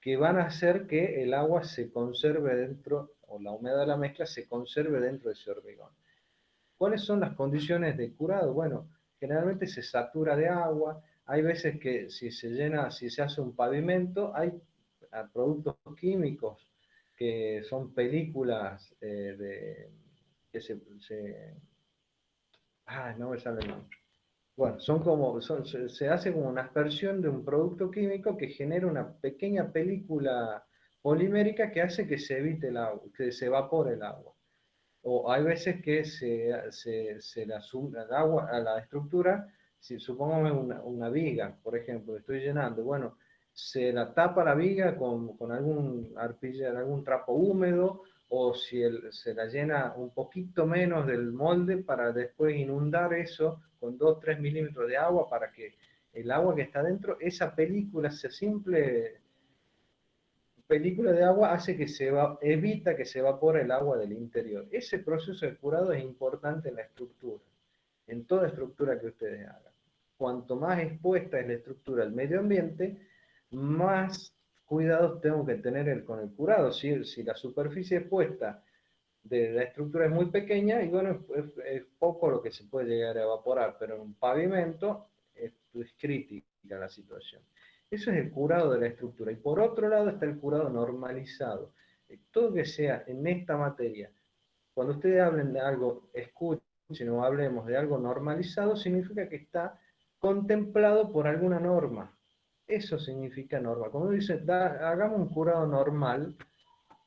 A: que van a hacer que el agua se conserve dentro, o la humedad de la mezcla se conserve dentro de ese hormigón. ¿Cuáles son las condiciones de curado? Bueno, generalmente se satura de agua, hay veces que si se llena, si se hace un pavimento, hay productos químicos que son películas que no me sale el nombre. Bueno, se hace como una aspersión de un producto químico que genera una pequeña película polimérica que hace que se evite el agua, que se evapore el agua. O hay veces que se la suma el agua a la estructura, si supongamos una viga, por ejemplo, estoy llenando, bueno, se la tapa la viga con algún arpilla, algún trapo húmedo, o si se la llena un poquito menos del molde para después inundar eso con 2-3 milímetros de agua para que el agua que está dentro, esa película, esa simple película de agua hace que evita que se evapore el agua del interior. Ese proceso de curado es importante en la estructura, en toda estructura que ustedes hagan. Cuanto más expuesta es la estructura al medio ambiente, más cuidados tengo que tener con el curado. Si la superficie expuesta de la estructura es muy pequeña, y bueno, es poco lo que se puede llegar a evaporar, pero en un pavimento es crítica la situación. Eso es el curado de la estructura. Y por otro lado está el curado normalizado. Todo que sea en esta materia, cuando ustedes hablen de algo, escuchen o hablemos de algo normalizado, significa que está contemplado por alguna norma. Eso significa norma. Cuando dice, hagamos un curado normal,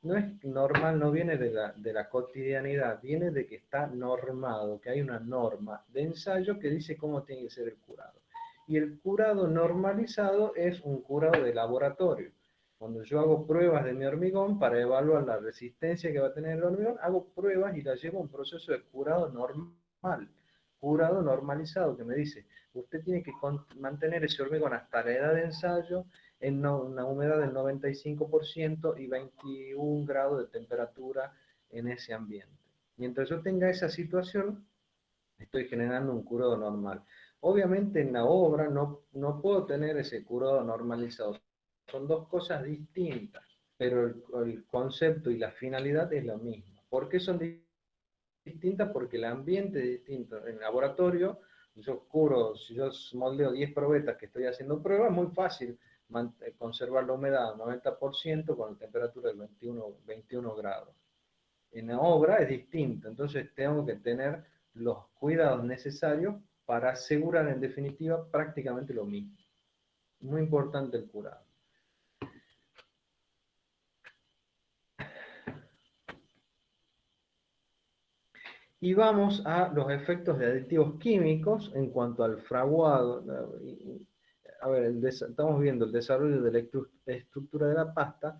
A: no es normal, no viene de la cotidianidad, viene de que está normado, que hay una norma de ensayo que dice cómo tiene que ser el curado. Y el curado normalizado es un curado de laboratorio. Cuando yo hago pruebas de mi hormigón para evaluar la resistencia que va a tener el hormigón, hago pruebas y las llevo a un proceso de curado normal, curado normalizado, que me dice, usted tiene que mantener ese hormigón hasta la edad de ensayo en una humedad del 95% y 21 grados de temperatura en ese ambiente. Mientras yo tenga esa situación, estoy generando un curado normal. Obviamente en la obra no puedo tener ese curado normalizado. Son dos cosas distintas, pero el concepto y la finalidad es lo mismo. ¿Por qué son distintas? Porque el ambiente es distinto. En el laboratorio, si yo moldeo 10 probetas que estoy haciendo pruebas, es muy fácil conservar la humedad al 90% con la temperatura de 21 grados. En la obra es distinto, entonces tengo que tener los cuidados necesarios para asegurar en definitiva prácticamente lo mismo. Muy importante el curado. Y vamos a los efectos de aditivos químicos en cuanto al fraguado. A ver, estamos viendo el desarrollo de la estructura de la pasta.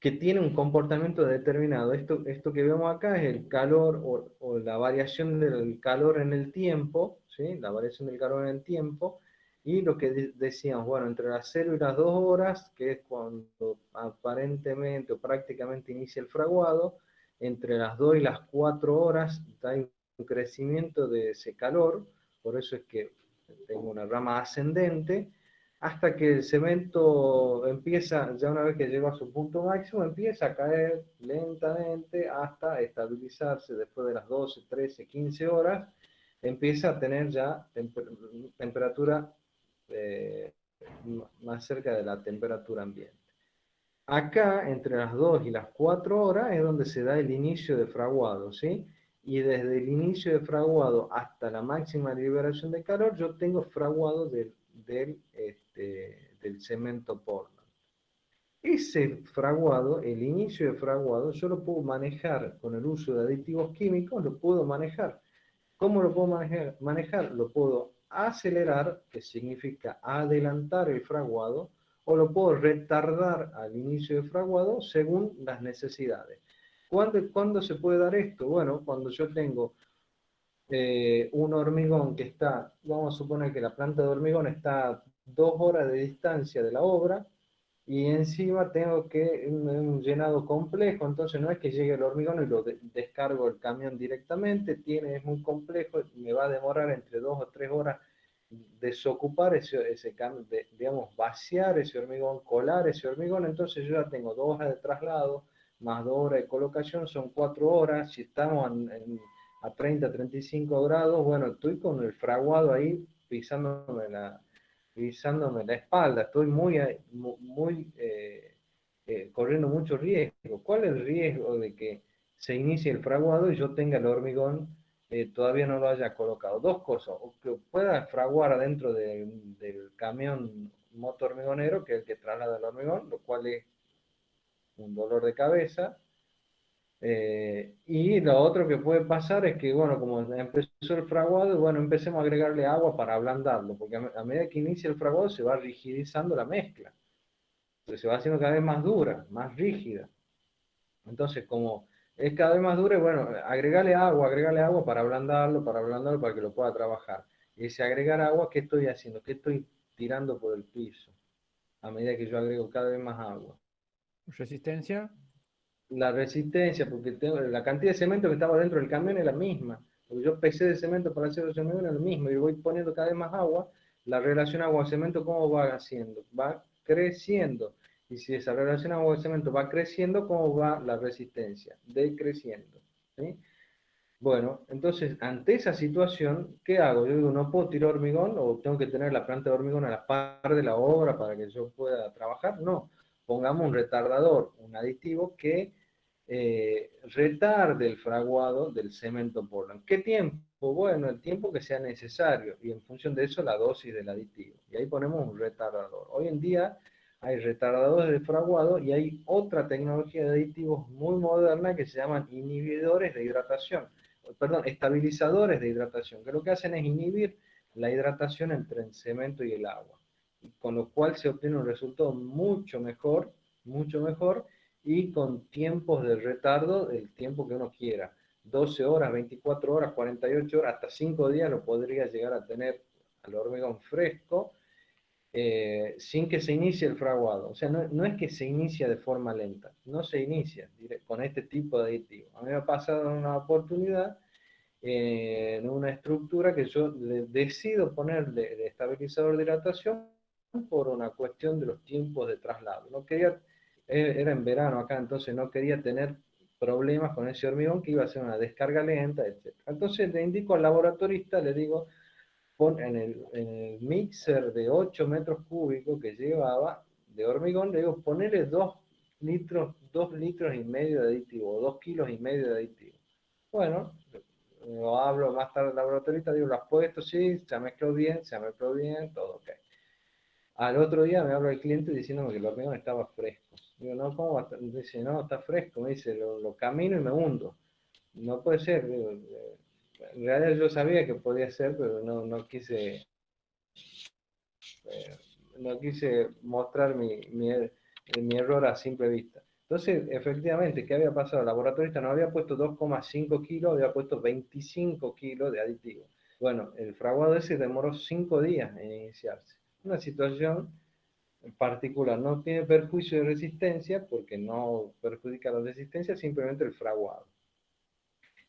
A: que tiene un comportamiento determinado. Esto que vemos acá es el calor o la variación del calor en el tiempo, ¿sí? La variación del calor en el tiempo, y lo que decíamos, bueno, entre las 0 y las 2 horas, que es cuando aparentemente o prácticamente inicia el fraguado, entre las 2 y las 4 horas hay un crecimiento de ese calor, por eso es que tengo una rama ascendente, hasta que el cemento empieza, ya una vez que llegó a su punto máximo, empieza a caer lentamente hasta estabilizarse después de las 12, 13, 15 horas, empieza a tener ya temperatura más cerca de la temperatura ambiente. Acá, entre las 2 y las 4 horas, es donde se da el inicio de fraguado, ¿sí? Y desde el inicio de fraguado hasta la máxima liberación de calor, yo tengo fraguado del cemento Portland. Ese fraguado, el inicio de fraguado, yo lo puedo manejar con el uso de aditivos químicos, lo puedo manejar. ¿Cómo lo puedo manejar? Lo puedo acelerar, que significa adelantar el fraguado, o lo puedo retardar al inicio del fraguado según las necesidades. ¿Cuándo se puede dar esto? Bueno, cuando yo tengo un hormigón que está, vamos a suponer que la planta de hormigón está a 2 horas de distancia de la obra, y encima tengo que un llenado complejo, entonces no es que llegue el hormigón y lo descargo el camión directamente, es muy complejo, me va a demorar entre 2 o 3 horas desocupar ese camión, digamos, vaciar ese hormigón, colar ese hormigón, entonces yo ya tengo 2 horas de traslado, más 2 horas de colocación, son 4 horas, si estamos a 30, 35 grados, bueno, estoy con el fraguado ahí pisándome la espalda, estoy corriendo mucho riesgo. ¿Cuál es el riesgo de que se inicie el fraguado y yo tenga el hormigón, todavía no lo haya colocado? Dos cosas, o que pueda fraguar adentro del camión moto hormigonero, que es el que traslada el hormigón, lo cual es un dolor de cabeza. Y lo otro que puede pasar es que, bueno, como empezó el fraguado, bueno, empecemos a agregarle agua para ablandarlo, porque a medida que inicia el fraguado se va rigidizando la mezcla. Entonces se va haciendo cada vez más dura, más rígida. Entonces, como es cada vez más dura, bueno, agregarle agua para ablandarlo, para que lo pueda trabajar. Y ese agregar agua, ¿qué estoy haciendo? ¿Qué estoy tirando por el piso? A medida que yo agrego cada vez más agua.
F: Resistencia.
A: La resistencia, porque la cantidad de cemento que estaba dentro del camión es la misma. Porque yo pesé de cemento para hacer el cemento es lo mismo. Y voy poniendo cada vez más agua. La relación agua-cemento, ¿cómo va haciendo? Va creciendo. Y si esa relación agua-cemento va creciendo, ¿cómo va la resistencia? Decreciendo. ¿Sí? Bueno, entonces, ante esa situación, ¿qué hago? Yo digo, no puedo tirar hormigón o tengo que tener la planta de hormigón a la par de la obra para que yo pueda trabajar. No, pongamos un retardador, un aditivo que retarde el fraguado del cemento Portland. ¿Qué tiempo? Bueno, el tiempo que sea necesario y en función de eso la dosis del aditivo. Y ahí ponemos un retardador. Hoy en día hay retardadores de fraguado y hay otra tecnología de aditivos muy moderna que se llaman inhibidores de hidratación. Perdón, estabilizadores de hidratación, que lo que hacen es inhibir la hidratación entre el cemento y el agua, con lo cual se obtiene un resultado mucho mejor, y con tiempos de retardo del tiempo que uno quiera. 12 horas, 24 horas, 48 horas, hasta 5 días lo podría llegar a tener al hormigón fresco, sin que se inicie el fraguado. O sea, no es que se inicia de forma lenta, no se inicia con este tipo de aditivo. A mí me ha pasado en una oportunidad, en una estructura que yo decido ponerle de estabilizador de hidratación por una cuestión de los tiempos de traslado. No quería, era en verano acá, entonces no quería tener problemas con ese hormigón que iba a ser una descarga lenta, etc. Entonces le indico al laboratorista, le digo, en el mixer de 8 metros cúbicos que llevaba de hormigón, le digo, ponerle 2 litros y medio de aditivo, 2 kilos y medio de aditivo. Bueno, lo hablo más tarde al laboratorista, digo, lo has puesto, sí, se mezcló bien, todo ok. Al otro día me habla el cliente diciéndome que el hormigón estaba fresco. Digo, no, ¿cómo va a estar? Dice, no, está fresco. Me dice, lo camino y me hundo. No puede ser. Digo, en realidad yo sabía que podía ser, pero no quise mostrar mi error a simple vista. Entonces, efectivamente, ¿qué había pasado? El laboratorista no había puesto 2,5 kilos, había puesto 25 kilos de aditivo. Bueno, el fraguado ese demoró 5 días en iniciarse. Una situación particular, no tiene perjuicio de resistencia porque no perjudica la resistencia, simplemente el fraguado.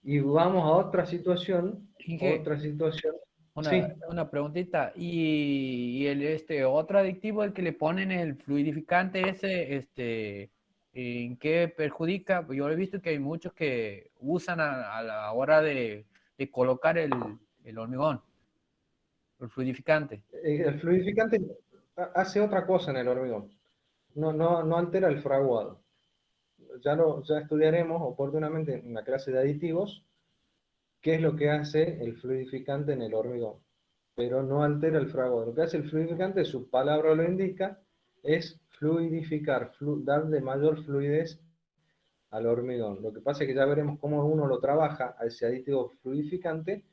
A: Y vamos a
F: Inge,
A: otra situación. Sí,
F: una preguntita. ¿Y el otro aditivo, el que le ponen el fluidificante ese, en qué perjudica? Pues yo he visto que hay muchos que usan a la hora de colocar el hormigón, el fluidificante.
A: el fluidificante hace otra cosa en el hormigón. No altera el fraguado. Ya estudiaremos oportunamente en la clase de aditivos qué es lo que hace el fluidificante en el hormigón, pero no altera el fraguado. Lo que hace el fluidificante, su palabra lo indica, es fluidificar, darle mayor fluidez al hormigón. Lo que pasa es que ya veremos cómo uno lo trabaja a ese aditivo fluidificante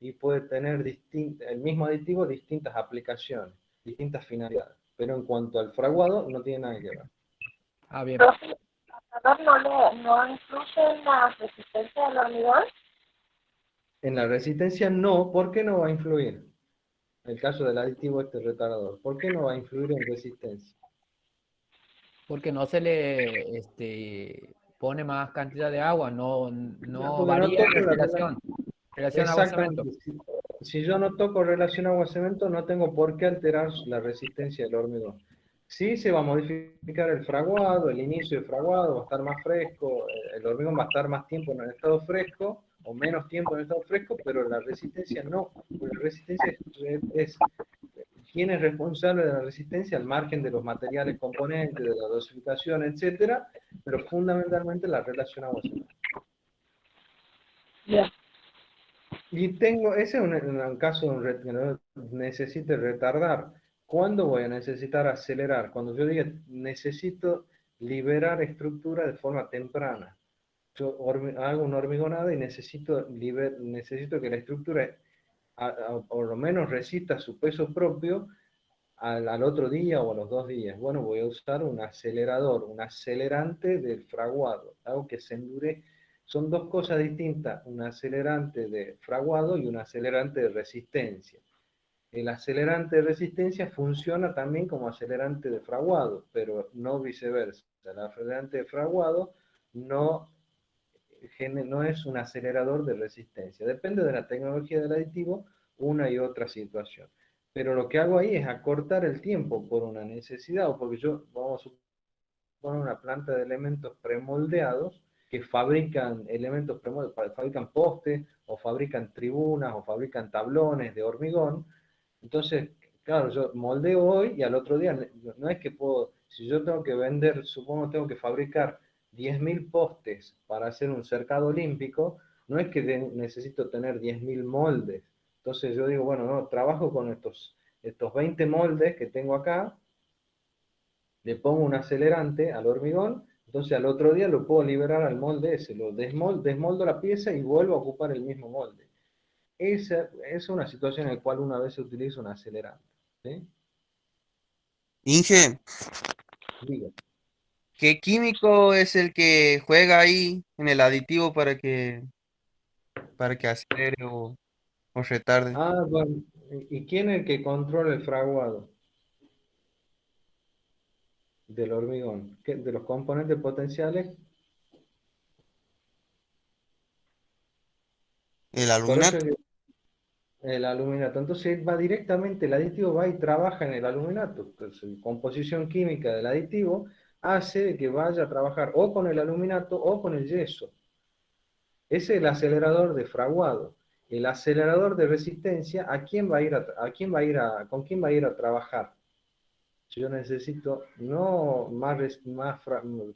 A: y puede tener el mismo aditivo distintas aplicaciones, distintas finalidades. Pero en cuanto al fraguado, no tiene nada que ver.
F: Ah, bien.
E: Profe, ¿el tratador no influye en la resistencia del hormigón?
A: En la resistencia no, ¿por qué no va a influir? En el caso del aditivo retardador, ¿por qué no va a influir en resistencia?
F: Porque no se le pone más cantidad de agua, no
A: Porque no
F: varía
A: toco
F: la
A: la relación.
F: relación agua-cemento.
A: Exactamente. Si yo no toco relación agua-cemento, no tengo por qué alterar la resistencia del hormigón. Sí se va a modificar el fraguado, el inicio del fraguado va a estar más fresco, el hormigón va a estar más tiempo en el estado fresco o menos tiempo en el estado fresco, pero la resistencia no. La resistencia es quién es responsable de la resistencia al margen de los materiales componentes, de la dosificación, etcétera, pero fundamentalmente la relación agua-cemento.
E: Bien.
A: Y ese es un caso que no necesite retardar. ¿Cuándo voy a necesitar acelerar? Cuando yo diga necesito liberar estructura de forma temprana. Yo hago una hormigonada y necesito que la estructura por lo menos resista su peso propio al otro día o a los 2 días. Bueno, voy a usar un acelerador, un acelerante del fraguado, algo que se endurece. Son dos cosas distintas, un acelerante de fraguado y un acelerante de resistencia. El acelerante de resistencia funciona también como acelerante de fraguado, pero no viceversa. El acelerante de fraguado no, no es un acelerador de resistencia. Depende de la tecnología del aditivo, una y otra situación. Pero lo que hago ahí es acortar el tiempo por una necesidad o porque vamos a suponer una planta de elementos premoldeados que fabrican elementos premoldeados, fabrican postes o fabrican tribunas o fabrican tablones de hormigón. Entonces, claro, yo moldeo hoy y al otro día, no es que puedo, si yo tengo que vender, supongo tengo que fabricar 10.000 postes para hacer un cercado olímpico, no es que necesito tener 10.000 moldes. Entonces yo digo, bueno, no, trabajo con estos 20 moldes que tengo acá, le pongo un acelerante al hormigón, entonces al otro día lo puedo liberar al molde ese, desmoldo la pieza y vuelvo a ocupar el mismo molde. Esa es una situación en la cual una vez se utiliza un acelerante. ¿Sí?
G: Inge,
A: Diga.
G: ¿qué químico es el que juega ahí en el aditivo para que acelere o retarde?
A: Ah, bueno, ¿y quién es el que controla el fraguado del hormigón? De los componentes potenciales.
G: ¿El
A: Por eso
G: aluminato?
A: el aluminato. Entonces va directamente, el aditivo va y trabaja en el aluminato. Entonces, la composición química del aditivo hace que vaya a trabajar o con el aluminato o con el yeso. Ese es el acelerador de fraguado. El acelerador de resistencia, ¿a quién va a ir con quién va a ir a trabajar? Si yo necesito no más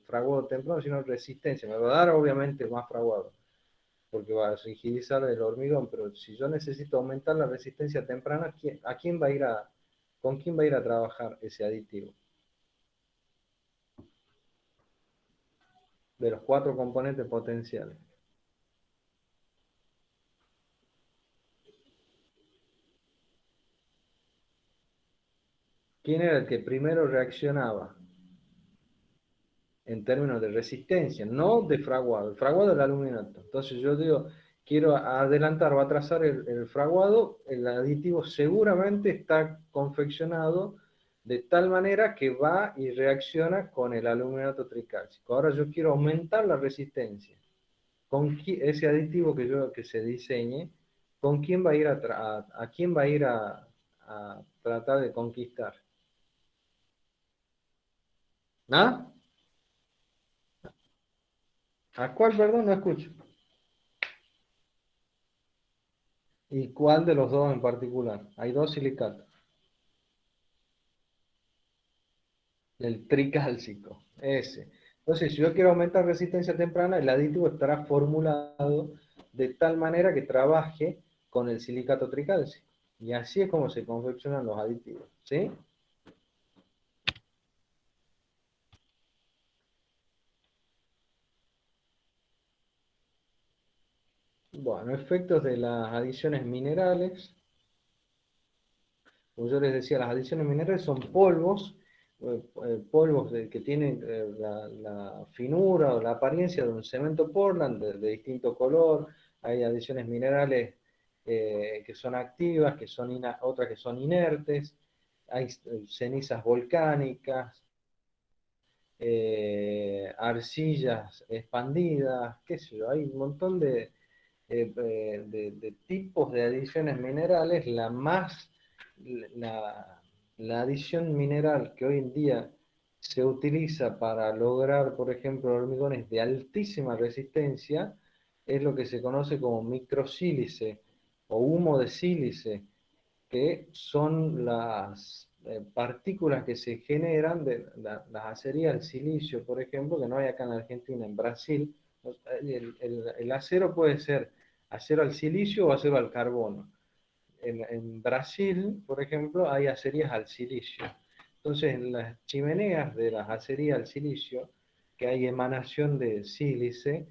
A: fraguado temprano, sino resistencia. Me va a dar obviamente más fraguado, porque va a rigidizar el hormigón, pero si yo necesito aumentar la resistencia temprana, ¿con quién va a ir a trabajar ese aditivo? De los 4 componentes potenciales. ¿Quién era el que primero reaccionaba? en términos de resistencia, no de fraguado. El fraguado es el aluminato. Entonces yo digo, quiero adelantar o atrasar el fraguado, el aditivo seguramente está confeccionado de tal manera que va y reacciona con el aluminato tricálcico. Ahora yo quiero aumentar la resistencia. Con ese aditivo que se diseñe, ¿con quién va a ir a quién va a ir a tratar de conquistar? ¿Ah? ¿A cuál, perdón? No escucho. ¿Y cuál de los dos en particular? Hay dos silicatos. El tricálcico, ese. Entonces, si yo quiero aumentar resistencia temprana, el aditivo estará formulado de tal manera que trabaje con el silicato tricálcico. Y así es como se confeccionan los aditivos, ¿sí? Bueno, efectos de las adiciones minerales. Como yo les decía, las adiciones minerales son polvos, polvos que tienen la finura o la apariencia de un cemento Portland de distinto color. Hay adiciones minerales que son activas, otras que son inertes. Hay cenizas volcánicas, arcillas expandidas, qué sé yo, hay un montón de tipos de adiciones minerales. La, la adición mineral que hoy en día se utiliza para lograr, por ejemplo, hormigones de altísima resistencia, es lo que se conoce como microsílice o humo de sílice, que son las partículas que se generan de las acerías del silicio, por ejemplo, que no hay acá en Argentina, en Brasil. El acero puede ser acero al silicio o acero al carbono. En Brasil, por ejemplo, hay acerías al silicio. Entonces, en las chimeneas de las acerías al silicio, que hay emanación de sílice,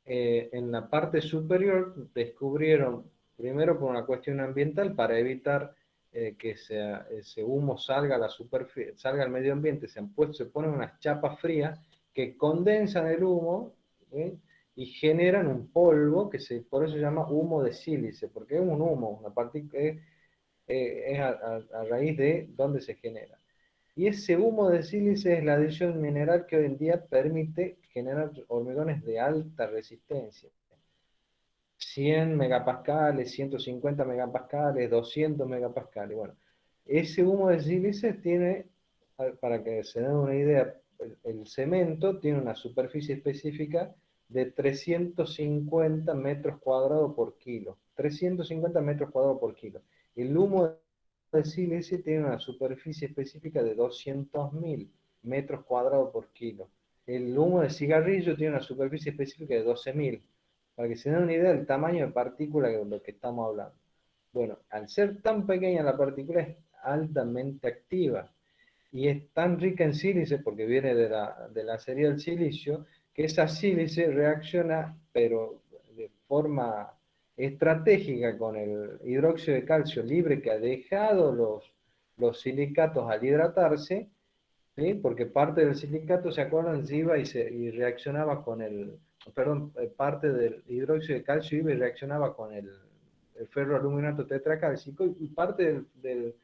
A: en la parte superior descubrieron, primero por una cuestión ambiental, para evitar que ese humo salga a la superficie, salga al medio ambiente, se ponen unas chapas frías que condensan el humo, ¿sí? Y generan un polvo por eso se llama humo de sílice, porque es un humo, es a raíz de dónde se genera. Y ese humo de sílice es la adición mineral que hoy en día permite generar hormigones de alta resistencia. 100 megapascales, 150 megapascales, 200 megapascales. Bueno, ese humo de sílice tiene, para que se den una idea, el cemento tiene una superficie específica de 350 metros cuadrados por kilo. 350 metros cuadrados por kilo. El humo de sílice tiene una superficie específica de 200.000 metros cuadrados por kilo. El humo de cigarrillo tiene una superficie específica de 12.000. Para que se den una idea del tamaño de partícula de lo que estamos hablando. Bueno, al ser tan pequeña la partícula es altamente activa y es tan rica en sílice, porque viene de la acería del silicio, que esa sílice reacciona, pero de forma estratégica, con el hidróxido de calcio libre que ha dejado los silicatos al hidratarse, ¿sí? Porque parte del silicato, ¿se acuerdan? Se iba y reaccionaba con parte del hidróxido de calcio iba y reaccionaba con el ferroaluminato tetracálcico, y parte del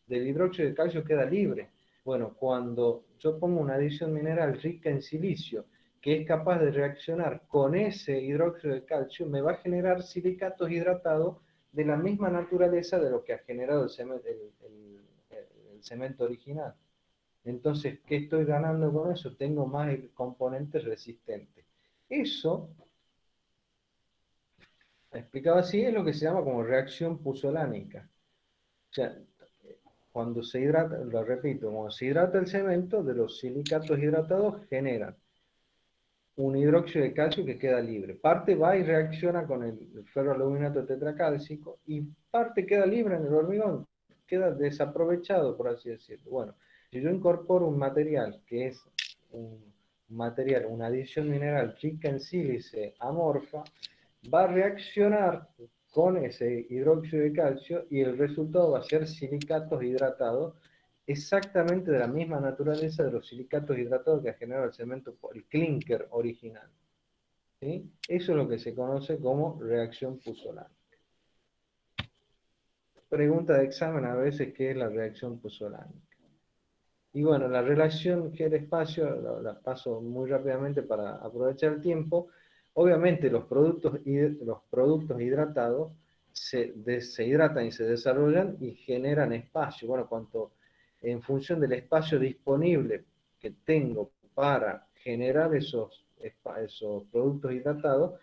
A: hidróxido de calcio queda libre. Bueno, cuando yo pongo una adición mineral rica en silicio, que es capaz de reaccionar con ese hidróxido de calcio, me va a generar silicatos hidratados de la misma naturaleza de lo que ha generado el cemento original. Entonces, ¿qué estoy ganando con eso? Tengo más componentes resistentes. Eso, explicado así, es lo que se llama como reacción puzolánica. O sea, cuando se hidrata, lo repito, cuando se hidrata el cemento, de los silicatos hidratados generan un hidróxido de calcio que queda libre. Parte va y reacciona con el ferroaluminato tetracálcico y parte queda libre en el hormigón, queda desaprovechado, por así decirlo. Bueno, si yo incorporo un material que es una adición mineral rica en sílice amorfa, va a reaccionar con ese hidróxido de calcio y el resultado va a ser silicatos hidratados exactamente de la misma naturaleza de los silicatos hidratados que ha generado el cemento, el clinker original. ¿Sí? Eso es lo que se conoce como reacción puzolánica. Pregunta de examen a veces, ¿qué es la reacción puzolánica? Y bueno, la relación que el espacio, la paso muy rápidamente para aprovechar el tiempo. Obviamente los productos hidratados se hidratan y se desarrollan y generan espacio. Bueno, en función del espacio disponible que tengo para generar esos productos hidratados,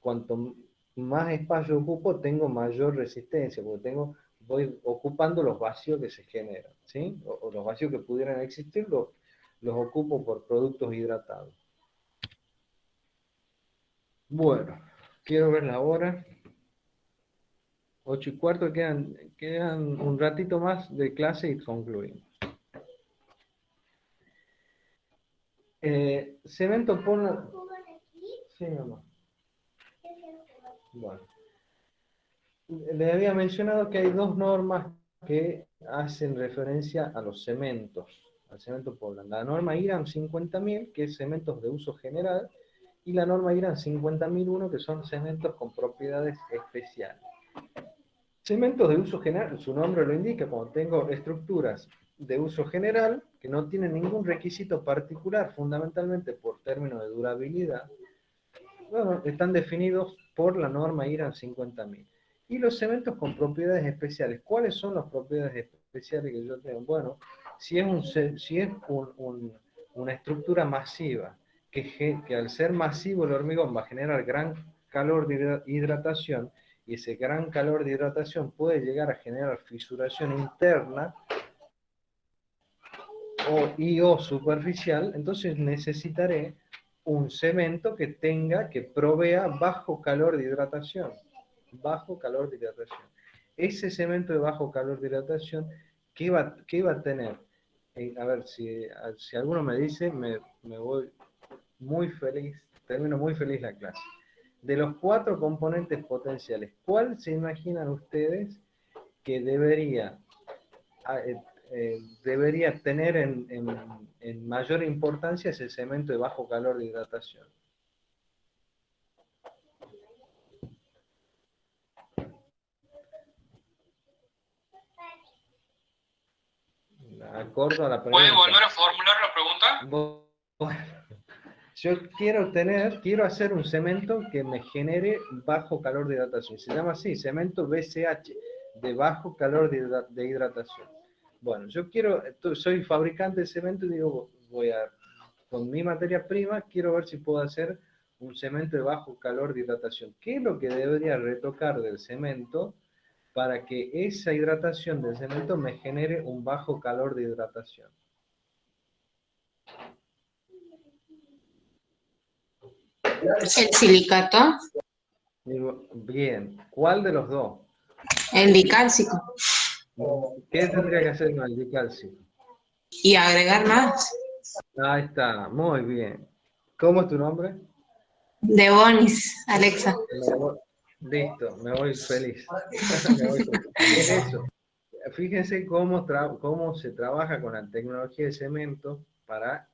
A: cuanto más espacio ocupo, tengo mayor resistencia, porque voy ocupando los vacíos que se generan, ¿sí? O los vacíos que pudieran existir, los ocupo por productos hidratados. Bueno, quiero ver la hora. 8:15, quedan un ratito más de clase y concluimos. Cemento Portland. Sí, mamá. Bueno. Les había mencionado que hay dos normas que hacen referencia a los cementos, al cemento Portland. La norma IRAM 50.000, que es cementos de uso general, y la norma IRAM 50.001, que son cementos con propiedades especiales. Cementos de uso general, su nombre lo indica, cuando tengo estructuras de uso general que no tienen ningún requisito particular, fundamentalmente por términos de durabilidad, bueno, están definidos por la norma IRAM 50.000. Y los cementos con propiedades especiales. ¿Cuáles son las propiedades especiales que yo tengo? Bueno, si es una estructura masiva, que al ser masivo el hormigón va a generar gran calor de hidratación, y ese gran calor de hidratación puede llegar a generar fisuración interna o superficial, entonces necesitaré un cemento que provea bajo calor de hidratación. Bajo calor de hidratación. Ese cemento de bajo calor de hidratación, ¿qué va a tener? A ver, si alguno me dice, me voy muy feliz, termino muy feliz la clase. De los 4 componentes potenciales, ¿cuál se imaginan ustedes que debería tener en mayor importancia ese cemento de bajo calor de hidratación? Acordo a la pregunta.
H: ¿Puede volver a formular la pregunta?
A: Bueno, yo quiero hacer un cemento que me genere bajo calor de hidratación. Se llama así, cemento BCH, de bajo calor de hidratación. Bueno, soy fabricante de cemento y digo, con mi materia prima, quiero ver si puedo hacer un cemento de bajo calor de hidratación. ¿Qué es lo que debería retocar del cemento para que esa hidratación del cemento me genere un bajo calor de hidratación?
I: El silicato,
A: Bien, ¿cuál de los dos?
I: el dicálcico.
A: ¿Qué tendría que hacer con el dicálcico?
I: Y agregar más.
A: Ahí está, muy bien. ¿Cómo es tu nombre?
I: De Bonis, Alexa.
A: Listo, me voy feliz. Es eso. Fíjense cómo se trabaja con la tecnología de cemento para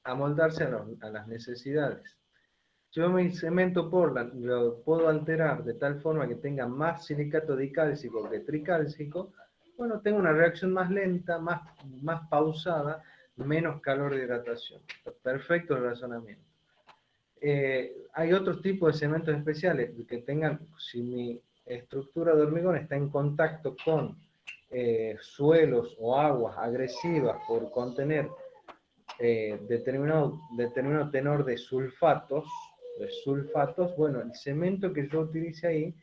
A: amoldarse a las necesidades. Yo mi cemento Portland lo puedo alterar de tal forma que tenga más silicato dicálcico que tricálcico. Bueno, tengo una reacción más lenta, más pausada, menos calor de hidratación. Perfecto el razonamiento. Hay otros tipos de cementos especiales que tengan, si mi estructura de hormigón está en contacto con suelos o aguas agresivas por contener determinado tenor de sulfatos, bueno, el cemento que yo utilice ahí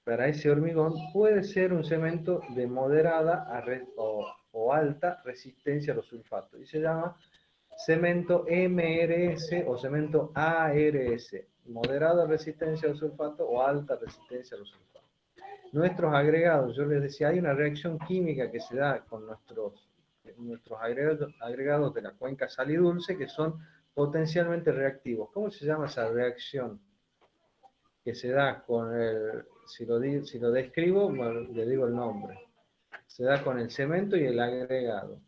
A: para ese hormigón puede ser un cemento de moderada o alta resistencia a los sulfatos, y se llama cemento MRS o cemento ARS, moderada resistencia al sulfato o alta resistencia a los sulfatos. Nuestros agregados, yo les decía, hay una reacción química que se da con nuestros agregados de la cuenca sal y dulce que son potencialmente reactivos. ¿Cómo se llama esa reacción que se da con si lo describo, bueno, le digo el nombre? Se da con el cemento y el agregado.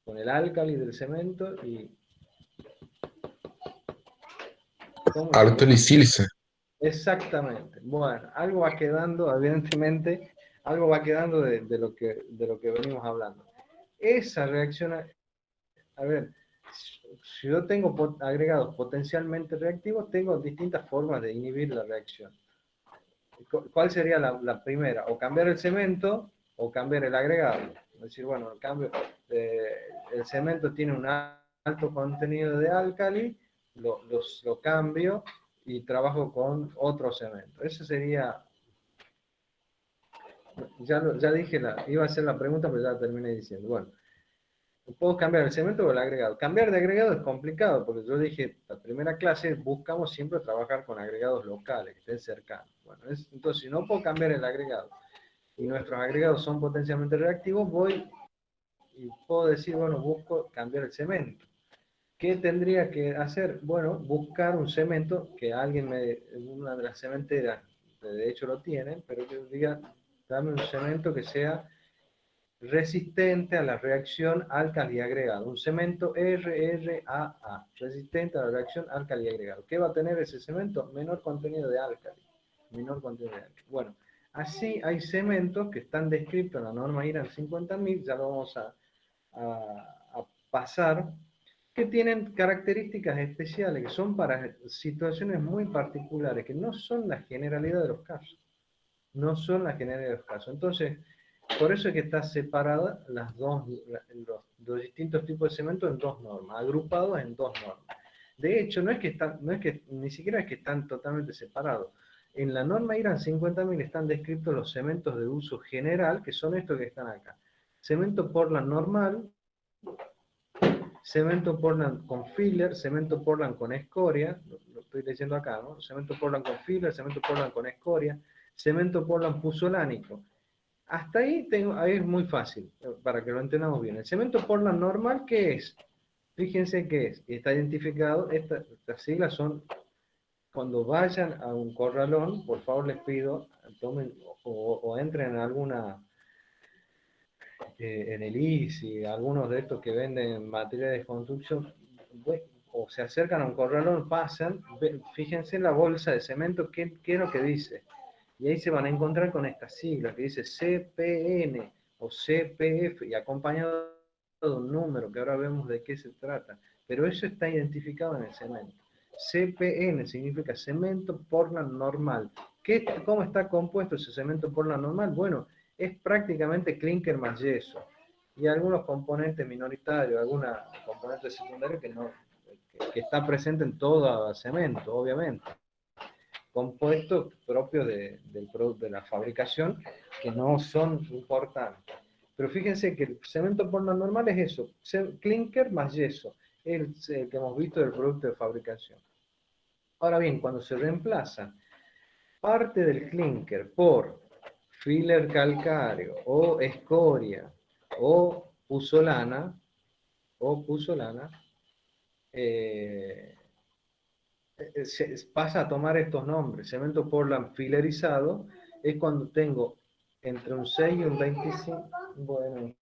A: con el álcali del cemento y... ¿cómo se llama?
B: Alcalicílice.
A: Exactamente. Bueno, algo va quedando, evidentemente, algo va quedando de lo que venimos hablando. Esa reacción, a ver, si yo tengo agregados potencialmente reactivos, tengo distintas formas de inhibir la reacción. ¿Cuál sería la primera? O cambiar el cemento o cambiar el agregado. Es decir, bueno, el cambio, el cemento tiene un alto contenido de álcali, lo cambio y trabajo con otro cemento. Eso sería, ya dije, iba a hacer la pregunta, pero ya la terminé diciendo. Bueno, ¿puedo cambiar el cemento o el agregado? Cambiar de agregado es complicado, porque yo dije, la primera clase buscamos siempre trabajar con agregados locales, que estén cercanos. Bueno, entonces, si no puedo cambiar el agregado, y nuestros agregados son potencialmente reactivos, voy y puedo decir, bueno, busco cambiar el cemento. ¿Qué tendría que hacer? Bueno, buscar un cemento que una de las cementeras, de hecho lo tienen, pero que diga, dame un cemento que sea resistente a la reacción álcali agregado. Un cemento RRAA, resistente a la reacción álcali agregado. ¿Qué va a tener ese cemento? Menor contenido de álcali. Menor contenido de álcali. Bueno, así hay cementos que están descritos en la norma IRAN 50.000, ya lo vamos a pasar, que tienen características especiales, que son para situaciones muy particulares, que no son la generalidad de los casos. No son la generalidad de los casos. Entonces, por eso es que está separada los distintos tipos de cemento en dos normas, agrupados en dos normas. De hecho, ni siquiera es que están totalmente separados. En la norma IRAN 50.000 están descritos los cementos de uso general, que son estos que están acá. Cemento Portland normal, cemento Portland con filler, cemento Portland con escoria, lo estoy leyendo acá, ¿no? Cemento Portland con filler, cemento Portland con escoria, cemento Portland puzolánico. Hasta ahí, ahí es muy fácil, para que lo entendamos bien. El cemento Portland normal, ¿qué es? Fíjense qué es. Está identificado, estas siglas son, cuando vayan a un corralón, por favor les pido, tomen o entren en alguna, en el ICI, algunos de estos que venden materiales de construcción, o se acercan a un corralón, pasan, fíjense en la bolsa de cemento, ¿qué es lo que dice? Y ahí se van a encontrar con estas siglas que dice CPN o CPF y acompañado de un número que ahora vemos de qué se trata. Pero eso está identificado en el cemento. CPN significa cemento Portland normal. ¿Cómo está compuesto ese cemento Portland normal? Bueno, es prácticamente clinker más yeso. Y algunos componentes minoritarios, algunos componentes secundarios que está presente en todo cemento, obviamente. Compuestos propios del producto de la fabricación que no son importantes. Pero fíjense que el cemento Portland normal es eso, clinker más yeso, el que hemos visto del producto de fabricación. Ahora bien, cuando se reemplaza parte del clinker por filler calcáreo o escoria o puzzolana, pasa a tomar estos nombres. Cemento Portland filerizado es cuando tengo entre un 6 y un 25, bueno,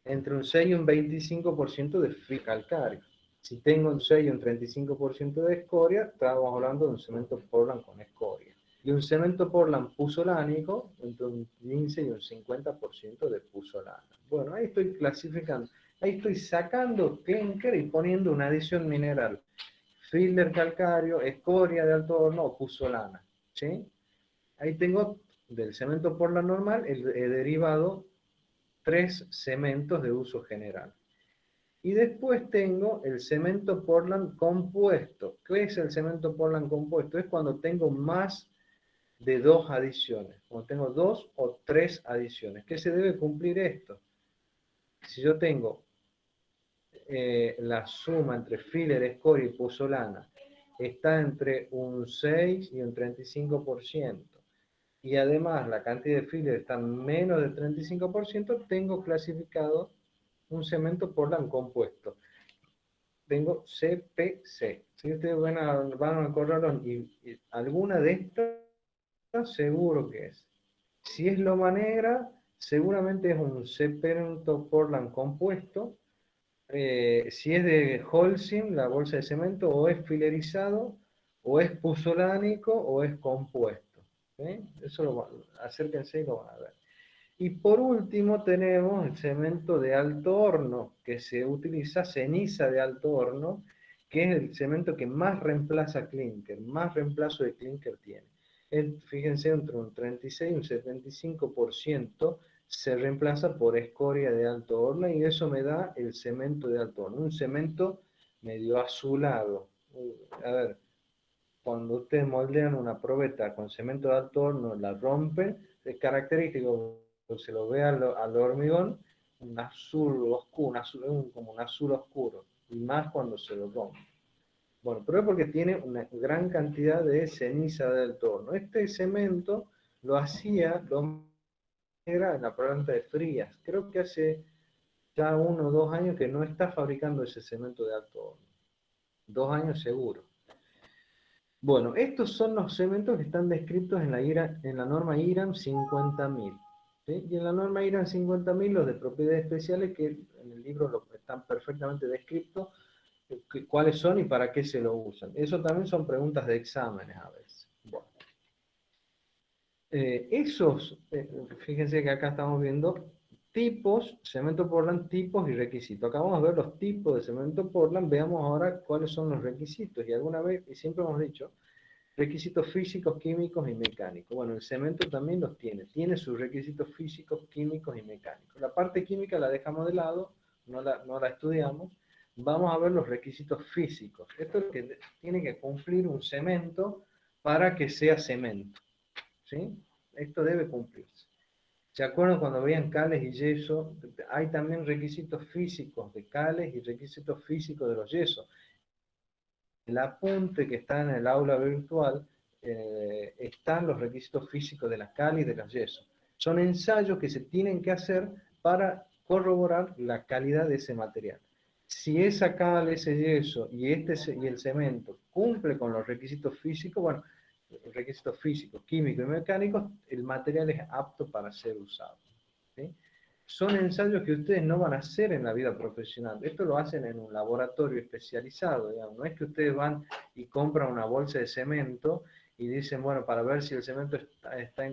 A: entre un 6 y un 25% de filler calcáreo. Si tengo un 6 y un 35% de escoria, estamos hablando de un cemento Portland con escoria. Y un cemento Portland puzolánico, entre un 15 y un 50% de puzzolana. Bueno, ahí estoy clasificando. Ahí estoy sacando clinker y poniendo una adición mineral. Filler calcáreo, escoria de alto horno o puzzolana. ¿Sí? Ahí tengo del cemento Portland normal, he derivado 3 cementos de uso general. Y después tengo el cemento Portland compuesto. ¿Qué es el cemento Portland compuesto? Es cuando tengo más de 2 adiciones. Cuando tengo 2 o 3 adiciones. ¿Qué se debe cumplir esto? Si yo tengo la suma entre filler, escoria y puzzolana está entre un 6 y un 35%, y además la cantidad de filler está menos del 35%, tengo clasificado un cemento Portland compuesto. Tengo CPC. Si ustedes van al corralón y alguna de estas, seguro que es. Si es loma negra, seguramente es un cemento Portland compuesto. Si es de Holcim, la bolsa de cemento, o es filerizado, o es puzolánico, o es compuesto. ¿Sí? Acérquense y lo van a ver. Y por último tenemos el cemento de alto horno, que se utiliza ceniza de alto horno, que es el cemento que más reemplaza clinker, más reemplazo de clinker tiene. Fíjense, entre un 36 y un 75% se reemplaza por escoria de alto horno, y eso me da el cemento de alto horno, un cemento medio azulado. A ver, cuando ustedes moldean una probeta con cemento de alto horno, la rompen, es característico, se lo ve al hormigón, un azul oscuro, como un azul oscuro, y más cuando se lo rompe. Bueno, pero es porque tiene una gran cantidad de ceniza de alto horno. Este cemento lo era en la planta de Frías. Creo que hace ya 1 o 2 años que no está fabricando ese cemento de alto horno. 2 años seguro. Bueno, estos son los cementos que están descritos en la norma IRAM 50.000. ¿Sí? Y en la norma IRAM 50.000, los de propiedades especiales, que en el libro están perfectamente descritos, cuáles son y para qué se lo usan. Eso también son preguntas de exámenes a veces. Bueno. Fíjense que acá estamos viendo tipos, cemento Portland, tipos y requisitos. Acá vamos a ver los tipos de cemento Portland, veamos ahora cuáles son los requisitos. Y alguna vez, y siempre hemos dicho, requisitos físicos, químicos y mecánicos. Bueno, el cemento también los tiene sus requisitos físicos, químicos y mecánicos. La parte química la dejamos de lado, no la estudiamos. Vamos a ver los requisitos físicos. Esto es lo que tiene que cumplir un cemento para que sea cemento. ¿Sí? Esto debe cumplirse. ¿Se acuerdan cuando veían cales y yeso? Hay también requisitos físicos de cales y requisitos físicos de los yesos. El apunte que está en el aula virtual están los requisitos físicos de las cales y de los yesos. Son ensayos que se tienen que hacer para corroborar la calidad de ese material. Si esa cal, ese yeso y el cemento cumple con los requisitos físicos, bueno, requisitos físicos, químicos y mecánicos, el material es apto para ser usado. ¿Sí? Son ensayos que ustedes no van a hacer en la vida profesional. Esto lo hacen en un laboratorio especializado, digamos. No es que ustedes van y compran una bolsa de cemento y dicen, bueno, para ver si el cemento está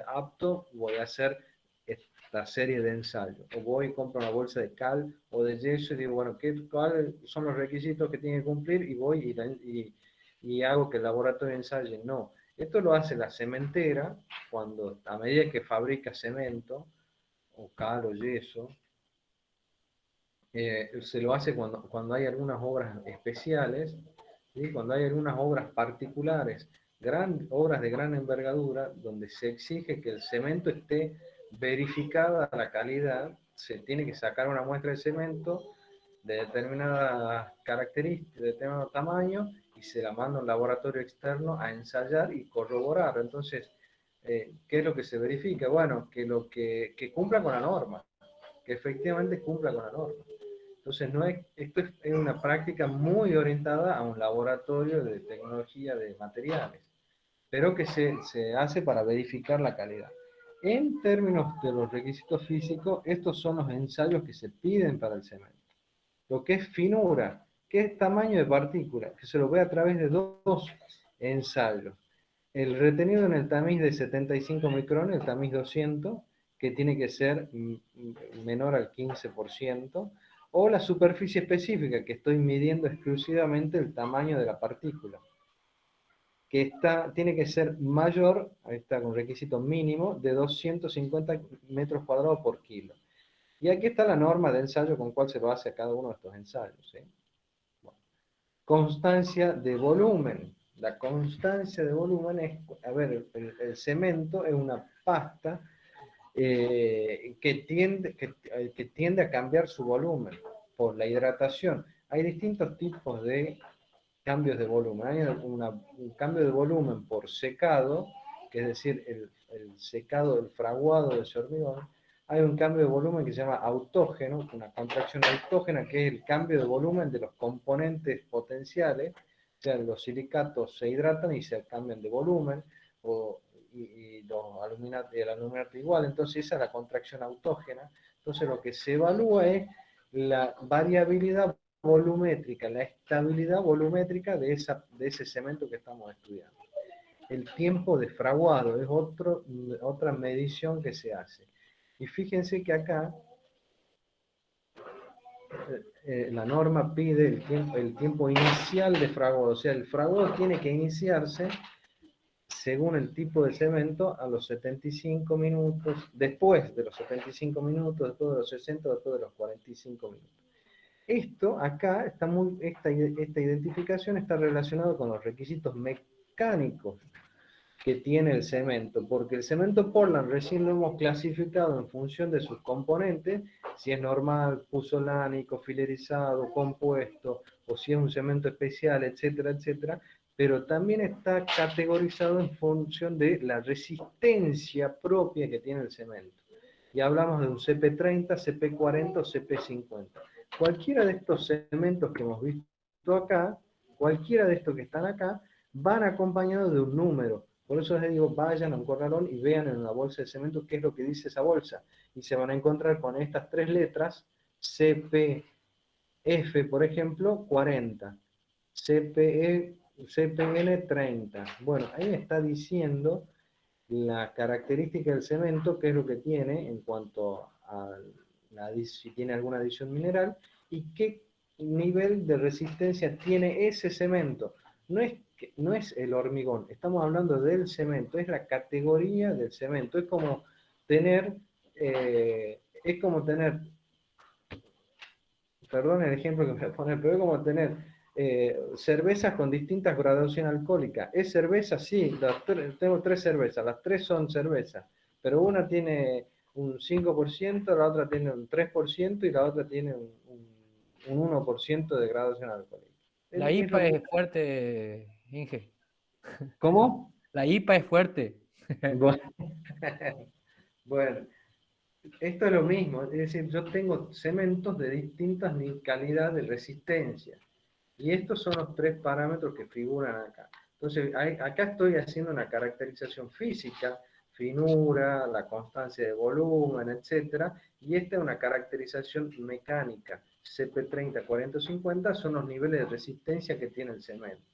A: apto, voy a hacer esta serie de ensayos. O voy y compro una bolsa de cal o de yeso y digo, bueno, ¿cuáles son los requisitos que tiene que cumplir? Y voy y hago que el laboratorio ensaye. No, esto lo hace la cementera cuando, a medida que fabrica cemento, o cal o yeso, se lo hace cuando hay algunas obras especiales, ¿sí? Cuando hay algunas obras particulares, obras de gran envergadura, donde se exige que el cemento esté verificada la calidad, se tiene que sacar una muestra de cemento de determinadas características, de determinado tamaño, y se la manda a un laboratorio externo a ensayar y corroborar. Entonces, ¿qué es lo que se verifica? Bueno, que cumpla con la norma, que efectivamente cumpla con la norma. Entonces, esto es una práctica muy orientada a un laboratorio de tecnología de materiales, pero que se hace para verificar la calidad. En términos de los requisitos físicos, estos son los ensayos que se piden para el cemento. Lo que es finura, que es tamaño de partícula, que se lo ve a través de dos ensayos. El retenido en el tamiz de 75 micrones, el tamiz 200, que tiene que ser menor al 15%, o la superficie específica, que estoy midiendo exclusivamente el tamaño de la partícula, que tiene que ser mayor, ahí está con requisito mínimo, de 250 metros cuadrados por kilo. Y aquí está la norma de ensayo con cuál se lo hace a cada uno de estos ensayos. ¿Sí? Bueno. Constancia de volumen. La constancia de volumen es, a ver, el cemento es una pasta que tiende a cambiar su volumen por la hidratación. Hay distintos tipos de cambios de volumen. Hay un cambio de volumen por secado, que es decir, el secado, el fraguado de ese hormigón. Hay un cambio de volumen que se llama autógeno, una contracción autógena, que es el cambio de volumen de los componentes potenciales. O sea, los silicatos se hidratan y se cambian de volumen, y el aluminante igual, entonces esa es la contracción autógena. Entonces lo que se evalúa es la variabilidad volumétrica, la estabilidad volumétrica de ese cemento que estamos estudiando. El tiempo de fraguado es otra medición que se hace. Y fíjense que acá la norma pide el tiempo inicial de fraguado, o sea, el fraguado tiene que iniciarse según el tipo de cemento a los 75 minutos, después de los 75 minutos, después de los 60, después de los 45 minutos. Esto acá está esta identificación está relacionada con los requisitos mecánicos que tiene el cemento, porque el cemento Portland recién lo hemos clasificado en función de sus componentes, si es normal, pusolánico, filerizado, compuesto, o si es un cemento especial, etcétera, etcétera, pero también está categorizado en función de la resistencia propia que tiene el cemento. Y hablamos de un CP30, CP40 o CP50. Cualquiera de estos cementos que hemos visto acá, cualquiera de estos que están acá, van acompañados de un número. Por eso les digo, vayan a un corralón y vean en una bolsa de cemento qué es lo que dice esa bolsa. Y se van a encontrar con estas tres letras, CPF, por ejemplo, 40, CPN 30. Bueno, ahí está diciendo la característica del cemento, qué es lo que tiene en cuanto a si tiene alguna adición mineral y qué nivel de resistencia tiene ese cemento. No es el hormigón, estamos hablando del cemento, es la categoría del cemento. Es como tener, perdón el ejemplo que me voy a poner, pero es como tener cervezas con distintas graduaciones alcohólicas. ¿Es cerveza? Sí, tengo tres cervezas, las tres son cervezas, pero una tiene un 5%, la otra tiene un 3% y la otra tiene un 1% de graduación alcohólica.
F: La IPA es fuerte, Inge.
A: ¿Cómo?
F: La IPA es fuerte.
A: Bueno, esto es lo mismo, es decir, yo tengo cementos de distintas calidad de resistencia. Y estos son los tres parámetros que figuran acá. Entonces, acá estoy haciendo una caracterización física, finura, la constancia de volumen, etc. Y esta es una caracterización mecánica. CP30, 40 o 50 son los niveles de resistencia que tiene el cemento.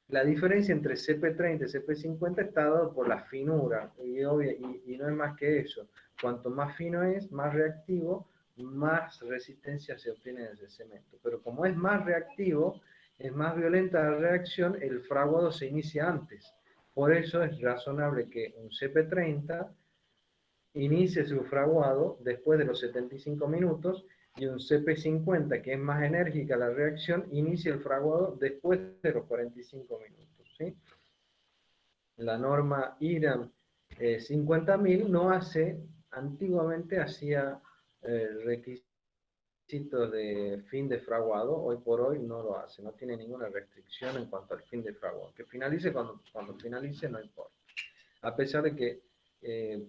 A: La diferencia entre CP30 y CP50 está dado por la finura, y no es más que eso. Cuanto más fino es, más reactivo, más resistencia se obtiene de ese cemento. Pero como es más reactivo, es más violenta la reacción, el fraguado se inicia antes. Por eso es razonable que un CP30 inicie su fraguado después de los 75 minutos y un CP50, que es más enérgica la reacción, inicia el fraguado después de los 45 minutos. ¿Sí? La norma IRAM 50.000 no hace, antiguamente hacía requisitos de fin de fraguado, hoy por hoy no lo hace, no tiene ninguna restricción en cuanto al fin de fraguado. Que finalice cuando finalice, no importa. A pesar de que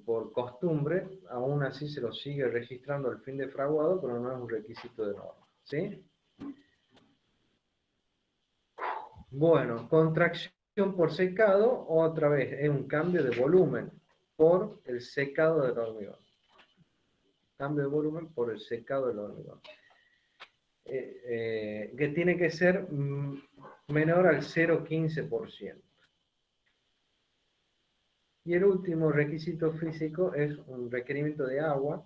A: por costumbre, aún así se lo sigue registrando el fin de fraguado, pero no es un requisito de norma. ¿Sí? Bueno, contracción por secado, otra vez, es un cambio de volumen por el secado del hormigón. Cambio de volumen por el secado del hormigón. Que tiene que ser menor al 0,15%. Y el último requisito físico es un requerimiento de agua,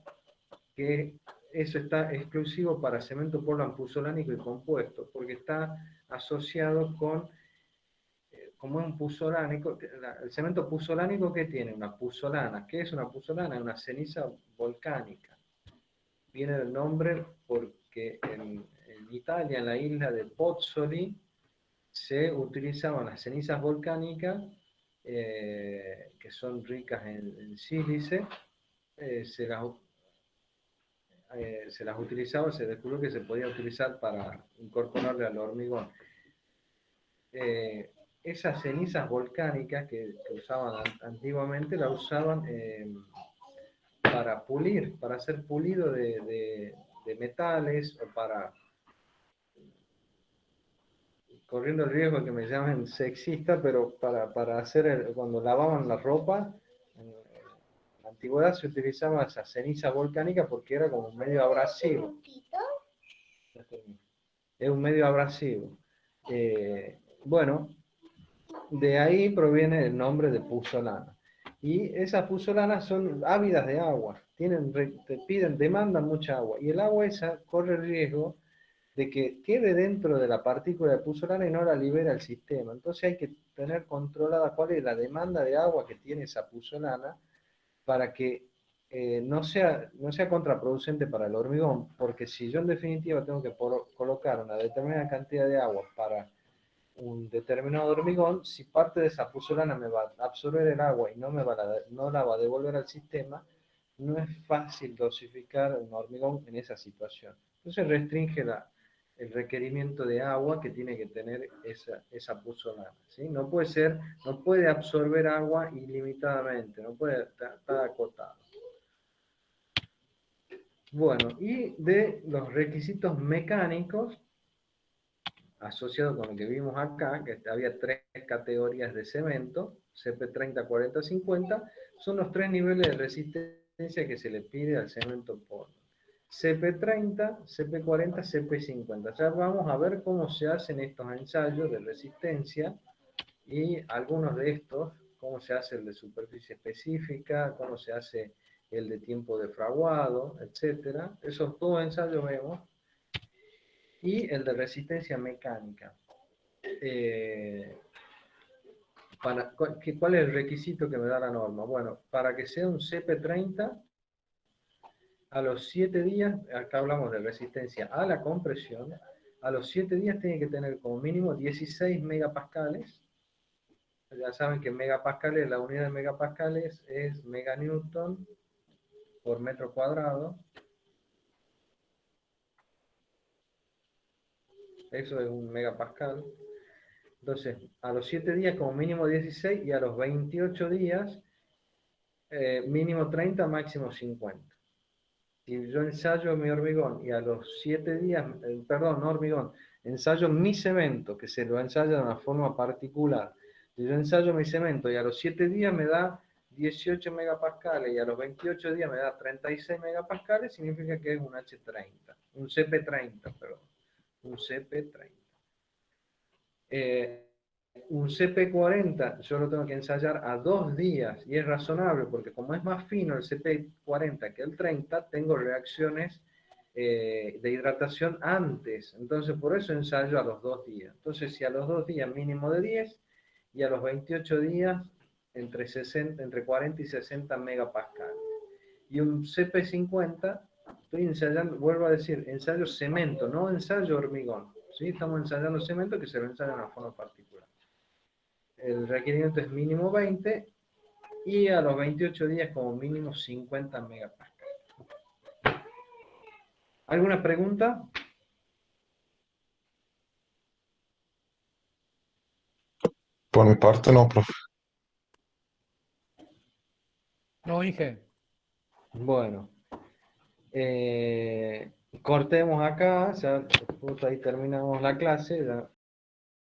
A: que eso está exclusivo para cemento Portland puzolánico y compuesto, porque está asociado con, como es un puzolánico, el cemento puzolánico que tiene una puzolana. ¿Qué es una puzolana? Es una ceniza volcánica. Viene del nombre porque en Italia, en la isla de Pozzuoli, se utilizaban las cenizas volcánicas, que son ricas en sílice, se las utilizaba, se descubrió que se podía utilizar para incorporarle al hormigón. Esas cenizas volcánicas que usaban antiguamente, las usaban para pulir, para hacer pulido de metales, o corriendo el riesgo de que me llamen sexista, pero para hacer, cuando lavaban la ropa, en la antigüedad se utilizaba esa ceniza volcánica porque era como un medio abrasivo. Es un medio abrasivo. Bueno, de ahí proviene el nombre de puzzolana. Y esas puzzolanas son ávidas de agua, demandan mucha agua. Y el agua esa corre el riesgo de que quede dentro de la partícula de puzzolana y no la libera el sistema. Entonces hay que tener controlada cuál es la demanda de agua que tiene esa puzzolana para que no sea contraproducente para el hormigón, porque si yo en definitiva tengo que colocar una determinada cantidad de agua para un determinado hormigón, si parte de esa puzzolana me va a absorber el agua y no la va a devolver al sistema, no es fácil dosificar un hormigón en esa situación. Entonces restringe el requerimiento de agua que tiene que tener esa puzzolana, ¿sí? No puede absorber agua ilimitadamente, no puede estar acotado. Bueno, y de los requisitos mecánicos asociados con lo que vimos acá, que había 3 categorías de cemento, CP30, 40, 50, son los 3 niveles de resistencia que se le pide al cemento portland. CP30, CP40, CP50. Ya vamos a ver cómo se hacen estos ensayos de resistencia y algunos de estos, cómo se hace el de superficie específica, cómo se hace el de tiempo de fraguado, etc. Esos 2 ensayos vemos. Y el de resistencia mecánica. ¿Cuál es el requisito que me da la norma? Bueno, para que sea un CP30, a los 7 días, acá hablamos de resistencia a la compresión, a los 7 días tiene que tener como mínimo 16 megapascales. Ya saben que megapascales, la unidad de megapascales es meganewton por metro cuadrado. Eso es un megapascal. Entonces, a los 7 días como mínimo 16 y a los 28 días mínimo 30, máximo 50. Si yo ensayo mi hormigón y a los 7 días, perdón, no hormigón, ensayo mi cemento, que se lo ensaya de una forma particular. Si yo ensayo mi cemento y a los 7 días me da 18 megapascales y a los 28 días me da 36 megapascales, significa que es un H30, un CP30, perdón, un CP30. Un CP40 yo lo tengo que ensayar a 2 días y es razonable porque como es más fino el CP40 que el 30, tengo reacciones de hidratación antes, entonces por eso ensayo a los 2 días. Entonces si a los 2 días mínimo de 10 y a los 28 días entre 40 y 60 megapascales. Y un CP50 estoy ensayando, vuelvo a decir, ensayo cemento, no ensayo hormigón. ¿Sí? Estamos ensayando cemento que se lo ensaya de una forma particular. El requerimiento es mínimo 20 y a los 28 días como mínimo 50 megapascales. ¿Alguna pregunta?
B: Por mi parte no, profe.
F: No, Inge.
A: Bueno, cortemos acá, ya justo ahí terminamos la clase, ya